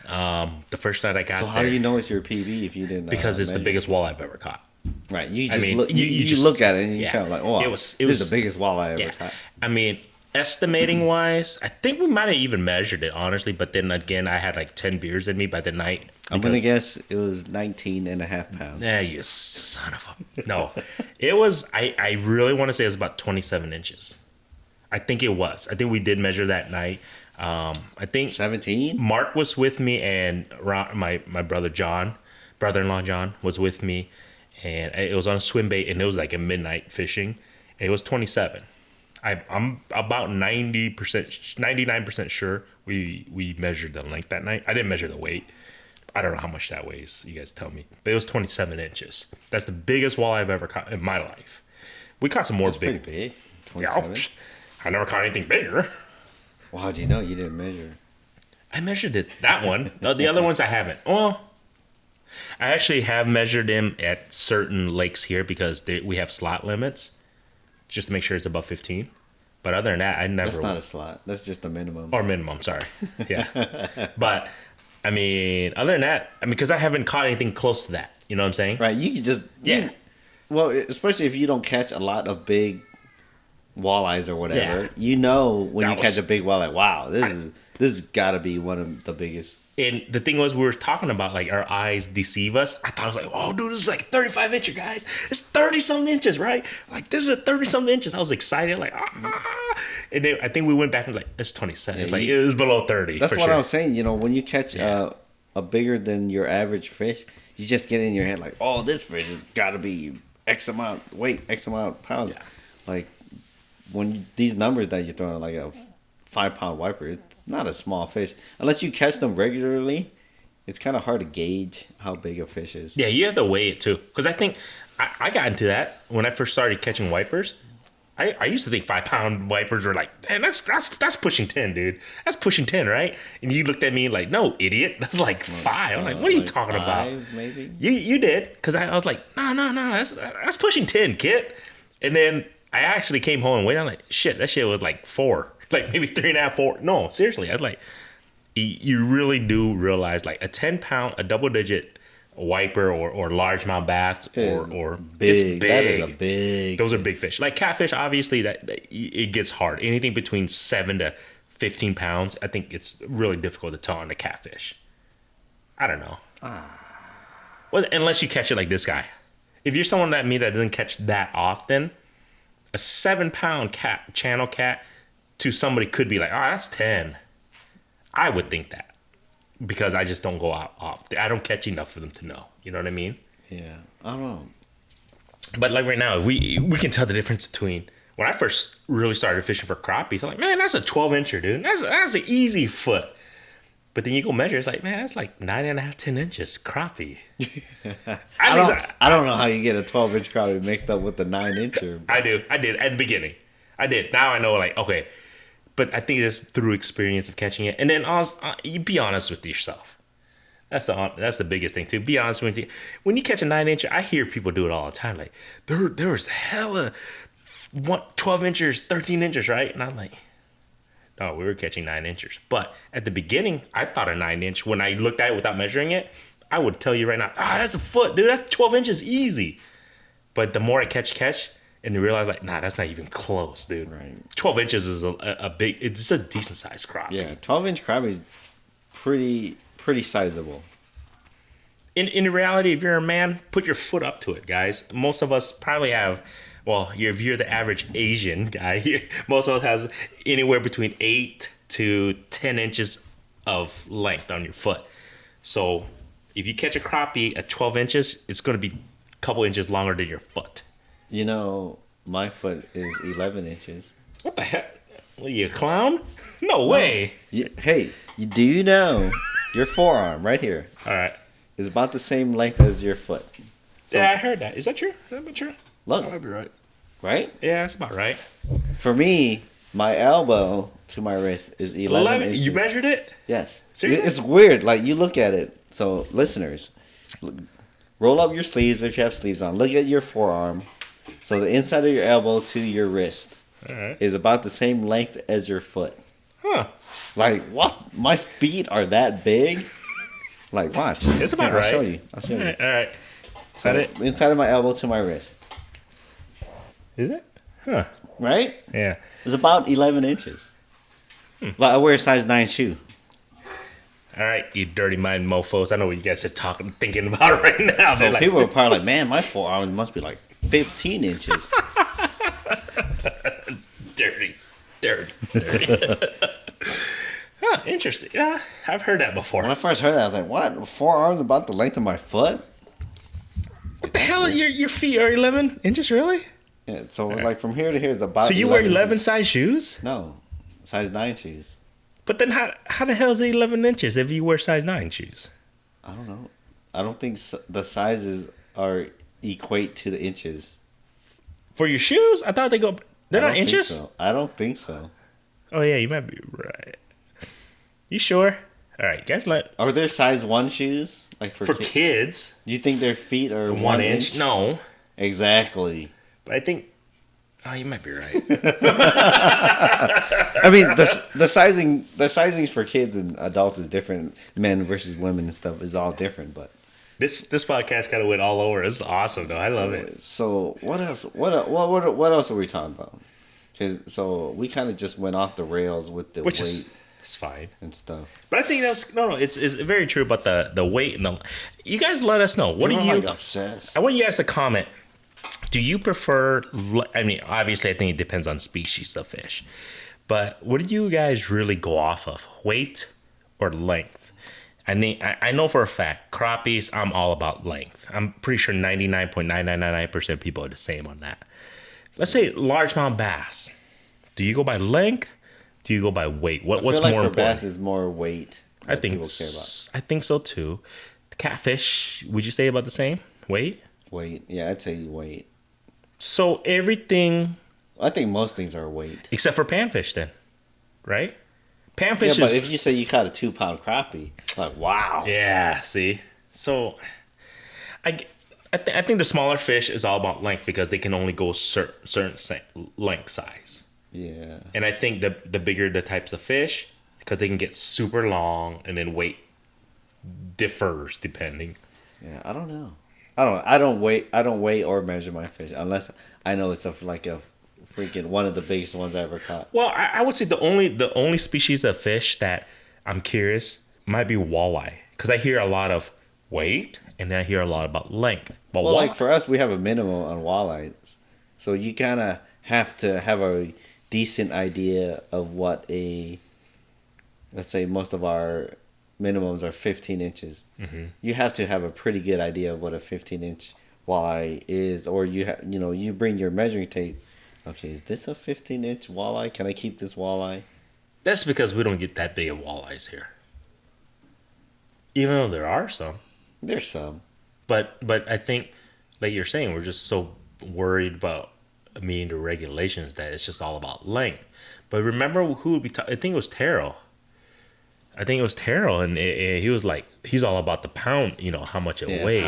The first night I got there. So how do you know it's your PB if you didn't Because it's the biggest walleye I've ever caught. Right. You just mean, look, you just look at it and you yeah. tell like, oh, it was this is the biggest walleye I ever caught. I mean, estimating wise, I think we might have even measured it, honestly. But then again, I had like 10 beers in me by the night. I'm going to guess it was 19 and a half pounds. Yeah, you son of a... No. It was... I really want to say it was about 27 inches. I think it was. I think we did measure that night. I think... 17? Mark was with me, and my brother-in-law John was with me. And it was on a swim bait, and it was like a midnight fishing. And it was 27. I'm about 99% sure we measured the length that night. I didn't measure the weight. I don't know how much that weighs. You guys tell me. But it was 27 inches. That's the biggest walleye I've ever caught in my life. We caught some more pretty big. big. 27? Yeah, I never caught anything bigger. Well, how do you know you didn't measure? I measured it. That one. The other ones I haven't. Well, I actually have measured them at certain lakes here because we have slot limits, just to make sure it's above 15. But other than that, I never. That's not a slot. That's just a minimum. Or minimum, sorry. Yeah. But, I mean, other than that, because I haven't caught anything close to that. You know what I'm saying? Right. You can just. Yeah. Well, especially if you don't catch a lot of big walleyes or whatever, you know when you catch a big walleye, wow, this has got to be one of the biggest. And the thing was, we were talking about like our eyes deceive us. I thought I was like, oh, dude, this is like 35 inches, guys. It's 30-something inches, right? Like, this is a 30-something inches. I was excited, like, ah. And then I think we went back and like, it's 27. Yeah, it's like, it was below 30. That's for what sure. I was saying. You know, when you catch a bigger than your average fish, you just get in your head like, oh, this fish has got to be X amount weight, X amount of pounds. Yeah. Like, these numbers that you're throwing, like a 5-pound wiper, it's not a small fish. Unless you catch them regularly, it's kind of hard to gauge how big a fish is. Yeah, you have to weigh it too. Because I think I got into that when I first started catching wipers. I used to think 5-pound wipers were like, man, that's pushing 10, dude. That's pushing 10, right? And you looked at me like, no, idiot. That's like 5. I'm like, what are you talking about? Maybe. You did. Because I was like, no, that's pushing 10, kid. And then I actually came home and weighed. I'm like, shit, that shit was like 4. Like maybe 3.5, 4. No, seriously. I was like, you really do realize like a 10-pound, a double-digit wiper or largemouth bass or big. It's big. That is a big. Those are big fish. Like catfish, obviously, that it gets hard. Anything between 7 to 15 pounds, I think it's really difficult to tell on the catfish. I don't know. Well, unless you catch it like this guy. If you're someone like me that doesn't catch that often, a 7-pound channel cat to somebody could be like, oh, that's 10. I would think that. Because I just don't go out often. I don't catch enough for them to know. You know what I mean? Yeah. I don't know. But like right now, we can tell the difference between when I first really started fishing for crappies. I'm like, man, that's a 12-incher, dude. That's an easy foot. But then you go measure, it's like, man, that's like 9.5, 10 inches crappie. I don't know how you get a 12-inch crappie mixed up with the 9-incher. I did at the beginning. I did. Now I know, like, okay. But I think it's through experience of catching it. And then you be honest with yourself. That's the biggest thing, too. Be honest with you. When you catch a 9-incher, I hear people do it all the time. Like, there was hella 12 inches, 13 inches, right? And I'm like, no, we were catching 9 inches. But at the beginning, I thought a 9-inch, when I looked at it without measuring it, I would tell you right now, that's a foot, dude. That's 12 inches easy. But the more I catch, and you realize like, nah, that's not even close, dude. Right. 12 inches is a big, it's a decent sized crappie. Yeah, 12-inch crappie is pretty sizable. In reality, if you're a man, put your foot up to it, guys. Most of us probably have, well, if you're the average Asian guy, most of us has anywhere between 8 to 10 inches of length on your foot. So if you catch a crappie at 12 inches, it's going to be a couple inches longer than your foot. You know, my foot is 11 inches. What the heck? What are you, a clown? No way. Hey, do you know your forearm right here All right. is about the same length as your foot? So, Yeah, I heard that. Is that true? Is that about true? look, That'd be right. right? Yeah, that's about right. For me, my elbow to my wrist is 11 inches. You measured it? Yes. Seriously? It's weird. Like, you look at it. So, listeners, roll up your sleeves if you have sleeves on. Look at your forearm. So, the inside of your elbow to your wrist All right. is about the same length as your foot. Huh. Like, what? My feet are that big? Like, watch. It's about right. I'll show you. All right. Is that it? Inside of my elbow to my wrist. Is it? Huh. Right? Yeah. It's about 11 inches. But I wear a size 9 shoe. All right, you dirty mind mofos. I know what you guys are thinking about right now. So people are probably like, man, my forearm must be like 15 inches. dirty. Huh, interesting. Yeah, I've heard that before. When I first heard that, I was like, what? Forearms about the length of my foot? What the hell? Your feet are 11 inches, really? Yeah, so like from here to here is about So you wear 11 inches. size shoes? No, size 9 shoes. But then how the hell is it 11 inches if you wear size 9 shoes? I don't know. I don't think the sizes are equate to the inches. For your shoes? I thought they're not inches? So. I don't think so. Oh, yeah, you might be right. You sure? All right, guys, Are there size 1 shoes? Like for kids, Do you think their feet are 1 inch? No. Exactly. But I think, you might be right. I mean, the sizings for kids and adults is different. Men versus women and stuff is all different. But This podcast kind of went all over. It's awesome, though. I love it. so what else? What else are we talking about? So we kind of just went off the rails with the weight it's fine. and stuff. But I think it's very true about the weight and you guys let us know. What do you? Like obsessed. I want you guys to comment. Do you prefer? I mean, obviously, I think it depends on species of fish. But what do you guys really go off of? Weight or length? I mean, I know for a fact, crappies, I'm all about length. I'm pretty sure 99.9999% of people are the same on that. Let's say largemouth bass. Do you go by length? Do you go by weight? What's I feel like more for important? bass is more weight. I that think people care about. I think so too. Catfish, would you say about the same weight? Weight, yeah, I'd say weight. So everything I think most things are weight. except for panfish, then, right? Panfish Yeah, but is if you say you caught a 2-pound crappie, it's like wow. yeah. See, so I think the smaller fish is all about length because they can only go certain length size. Yeah. And I think the bigger the types of fish, because they can get super long, and then weight differs depending. Yeah, I don't know. I don't weigh or measure my fish unless I know it's a freaking one of the biggest ones I ever caught. Well, I would say the only species of fish that I'm curious might be walleye, because I hear a lot of weight and then I hear a lot about length. But Well, like for us, we have a minimum on walleyes, so you kind of have to have a decent idea of what let's say most of our minimums are 15 inches. Mm-hmm. You have to have a pretty good idea of what a 15-inch walleye is, or you bring your measuring tape. Okay, is this a 15-inch walleye? Can I keep this walleye? that's because we don't get that big of walleyes here, even though there are some. There's some. But I think, like you're saying, we're just so worried about meeting the regulations that it's just all about length. But remember who I think it was Taro. And he was like, he's all about the pound, how much it weighs.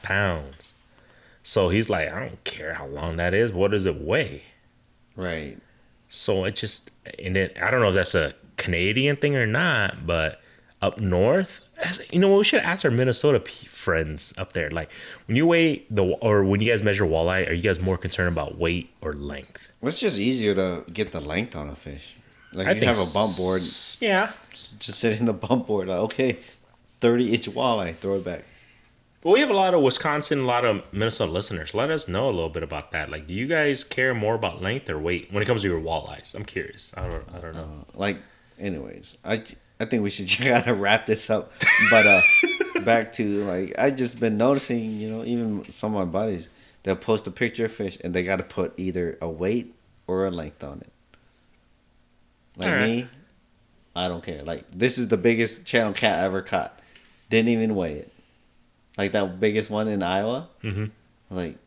Pounds. So he's like, I don't care how long that is. What does it weigh? Right. So and then I don't know if that's a Canadian thing or not, but up north, You know, we should ask our Minnesota friends up there. Like, when you weigh when you guys measure walleye, are you guys more concerned about weight or length? Well, it's just easier to get the length on a fish. Like, I you think have a bump board. Yeah. Just sit in the bump board. Like, okay, 30-inch walleye, throw it back. Well, we have a lot of Wisconsin, a lot of Minnesota listeners. Let us know a little bit about that. Like, do you guys care more about length or weight when it comes to your walleyes? I'm curious. I don't know. Anyways, I think we should kind of wrap this up. But back to, like, I just been noticing, you know, even some of my buddies, they'll post a picture of fish and they got to put either a weight or a length on it. Like me, I don't care. Like, this is the biggest channel cat I ever caught. Didn't even weigh it. Like that biggest one in Iowa. Mm-hmm. Like,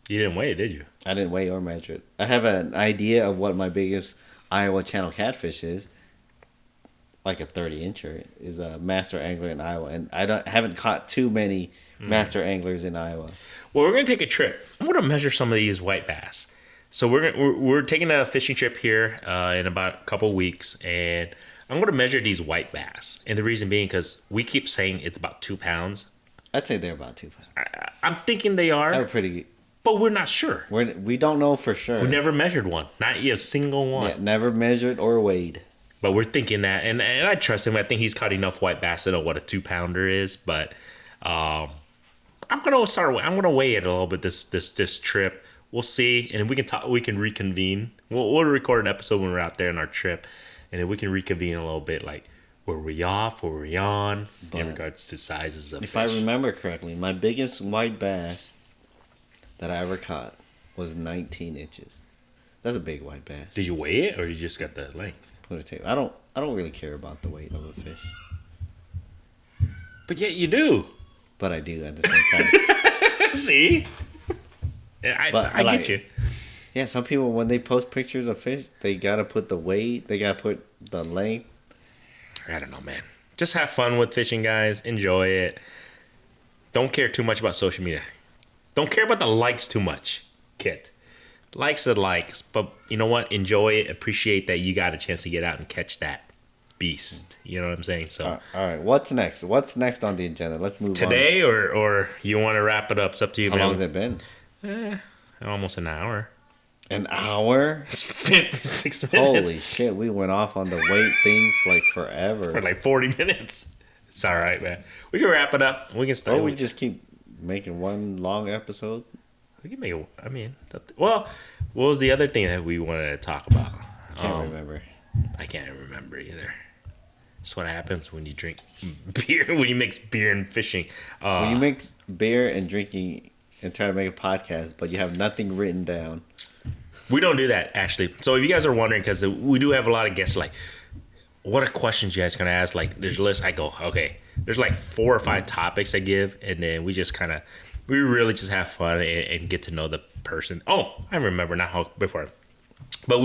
you didn't weigh it, did you? I didn't weigh or measure it. I have an idea of what my biggest Iowa channel catfish is. Like a 30-incher is a master angler in Iowa, and I haven't caught too many master anglers in Iowa. Well, we're gonna take a trip. I'm gonna measure some of these white bass. So we're taking a fishing trip here in about a couple weeks, and I'm gonna measure these white bass. And the reason being because we keep saying it's about 2 pounds. I'd say they're about 2 pounds. I'm thinking they are. They're pretty. But we're not sure. We don't know for sure. We never measured one. Not a single one. Yeah, never measured or weighed. But we're thinking that, and I trust him. I think he's caught enough white bass to know what a 2-pounder is. But I'm gonna weigh it a little bit this trip. We'll see, and we can talk. We can reconvene. We'll record an episode when we're out there on our trip, and then we can reconvene a little bit. Like, were we off? Were we on? In regards to sizes of fish. If I remember correctly, my biggest white bass that I ever caught was 19 inches. That's a big white bass. Did you weigh it, or you just got the length? I don't really care about the weight of a fish. But yet you do. But I do at the same time. See? I get you. Yeah, some people, when they post pictures of fish, they got to put the weight. They got to put the length. I don't know, man. Just have fun with fishing, guys. Enjoy it. Don't care too much about social media. Don't care about the likes too much, Kit. Likes are likes, but you know what? Enjoy it. Appreciate that you got a chance to get out and catch that beast. You know what I'm saying? So, all right. What's next? What's next on the agenda? Let's move today, on. or you want to wrap it up? It's up to you, How man. long has it been? Almost an hour. An hour? It's 56 minutes. Holy shit! We went off on the weight thing for like forever. For like 40 minutes. It's all right, man. We can wrap it up. We can start. Oh, we just keep making one long episode. We can make it. I mean, well, what was the other thing that we wanted to talk about? I can't remember. I can't remember either. It's what happens when you drink beer, when you mix beer and fishing. When you mix beer and drinking and try to make a podcast, but you have nothing written down. We don't do that, actually. So if you guys are wondering, because we do have a lot of guests, like, what are questions you guys going to ask? Like, there's a list. I go, okay, there's like 4 or 5 topics I give, and then we just kind of, we really just have fun and get to know the person. Oh, I remember now how before. But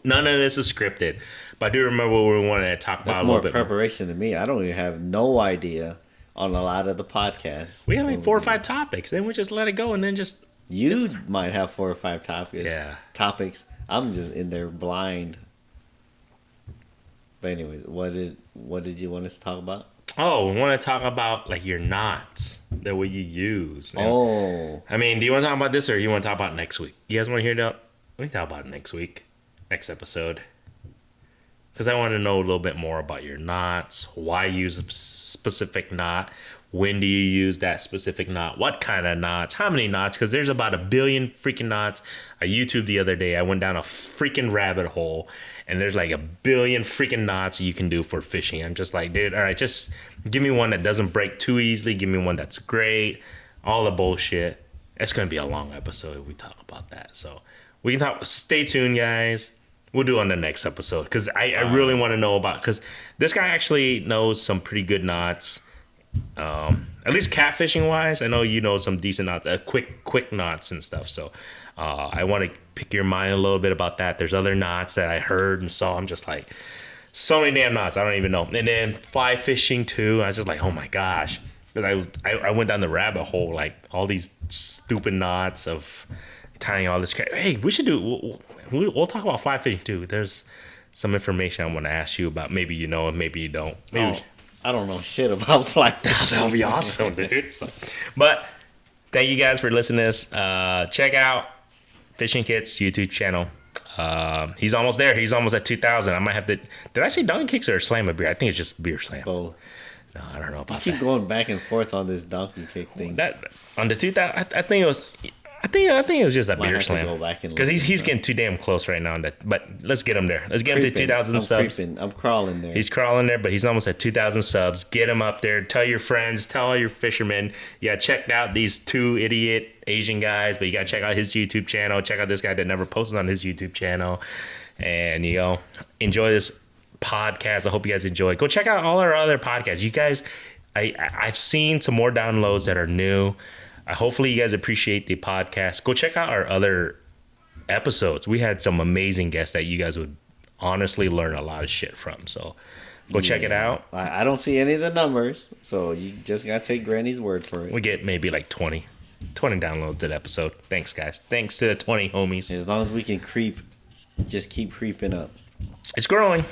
none of this is scripted. But I do remember what we wanted to talk about a little bit. That's more preparation than me. I don't even have no idea on a lot of the podcasts. We had like 4 or 5 topics. Then we just let it go and then just. You might have 4 or 5 topics. Yeah. Topics. I'm just in there blind. But anyways, what did you want us to talk about? Oh, we want to talk about like your knots, the way you use. Oh. I mean, do you want to talk about this or you want to talk about it next week? You guys want to hear that? We can talk about it next week, next episode. Because I want to know a little bit more about your knots, why you use a specific knot, when do you use that specific knot, what kind of knots, how many knots, because there's about 1 billion freaking knots. I YouTubed the other day, I went down a freaking rabbit hole, and there's like 1 billion freaking knots you can do for fishing. I'm just like, dude, all right, just give me one that doesn't break too easily, give me one that's great, all the bullshit. It's going to be a long episode if we talk about that, so we can talk. Stay tuned, guys. We'll do it on the next episode because I really want to know about, because this guy actually knows some pretty good knots, at least catfishing wise. I know you know some decent knots, quick knots and stuff. So I want to pick your mind a little bit about that. There's other knots that I heard and saw. I'm just like, so many damn knots. I don't even know. And then fly fishing too. I was just like, oh my gosh. But I went down the rabbit hole, like all these stupid knots of tying all this crap. Hey, we should do. We'll talk about fly fishing too. There's some information I want to ask you about. Maybe you know, and maybe you don't. Maybe I don't know shit about fly fishing. That'll be awesome, dude. But thank you guys for listening to this. Check out Fishing Kit's YouTube channel. He's almost there. He's almost at 2,000. I might have to. Did I say Donkey Kicks or Slam a Beer? I think it's just Beer Slam. Both. No, I don't know about You that. keep going back and forth on this donkey kick thing. That on the 2,000. I think it was. I think it was just a Might Beer have to go Slam. back and Because he's listen to getting too damn close right now. But let's get him there. Let's get him to 2,000 I'm subs. creeping. I'm crawling there. He's crawling there, but he's almost at 2,000 subs. Get him up there. Tell your friends. Tell all your fishermen. You got to check out these two idiot Asian guys, but you got to check out his YouTube channel. Check out this guy that never posted on his YouTube channel. And, enjoy this podcast. I hope you guys enjoy it. Go check out all our other podcasts. You guys, I've seen some more downloads that are new. Hopefully you guys appreciate the podcast. Go check out our other episodes. We had some amazing guests that you guys would honestly learn a lot of shit from. So go check it out. I don't see any of the numbers, so you just gotta take Granny's word for it. We get maybe like 20 downloads an episode. Thanks, guys. Thanks to the 20 homies. As long as we can just keep creeping up. It's growing.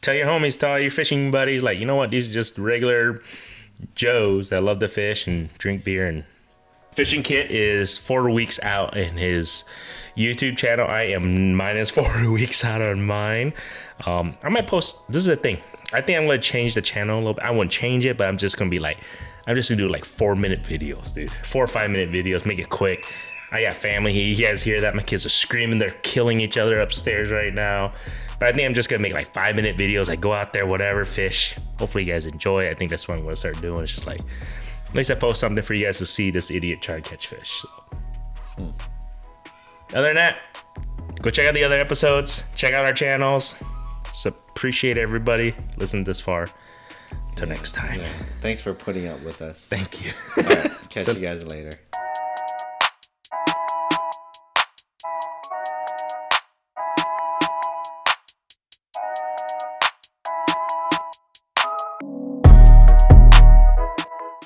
Tell your homies, tell your fishing buddies, like, you know what? These are just regular Joes that love to fish and drink beer. And Fishing Kit is 4 weeks out in his YouTube channel. I am minus 4 weeks out on mine. I might post. This is the thing. I think I'm going to change the channel a little bit. I won't change it, but I'm just going to be like, I'm just going to do like 4-minute videos, dude. 4 or 5 minute videos. Make it quick. I got family. You guys hear that? My kids are screaming. They're killing each other upstairs right now. But I think I'm just going to make like 5-minute videos. I go out there, whatever, fish. Hopefully you guys enjoy it. I think that's what I'm going to start doing. It's just like, at least I post something for you guys to see this idiot try and catch fish. So. Other than that, go check out the other episodes. Check out our channels. So appreciate everybody listening this far. Till next time. Yeah. Thanks for putting up with us. Thank you. All right, catch you guys later.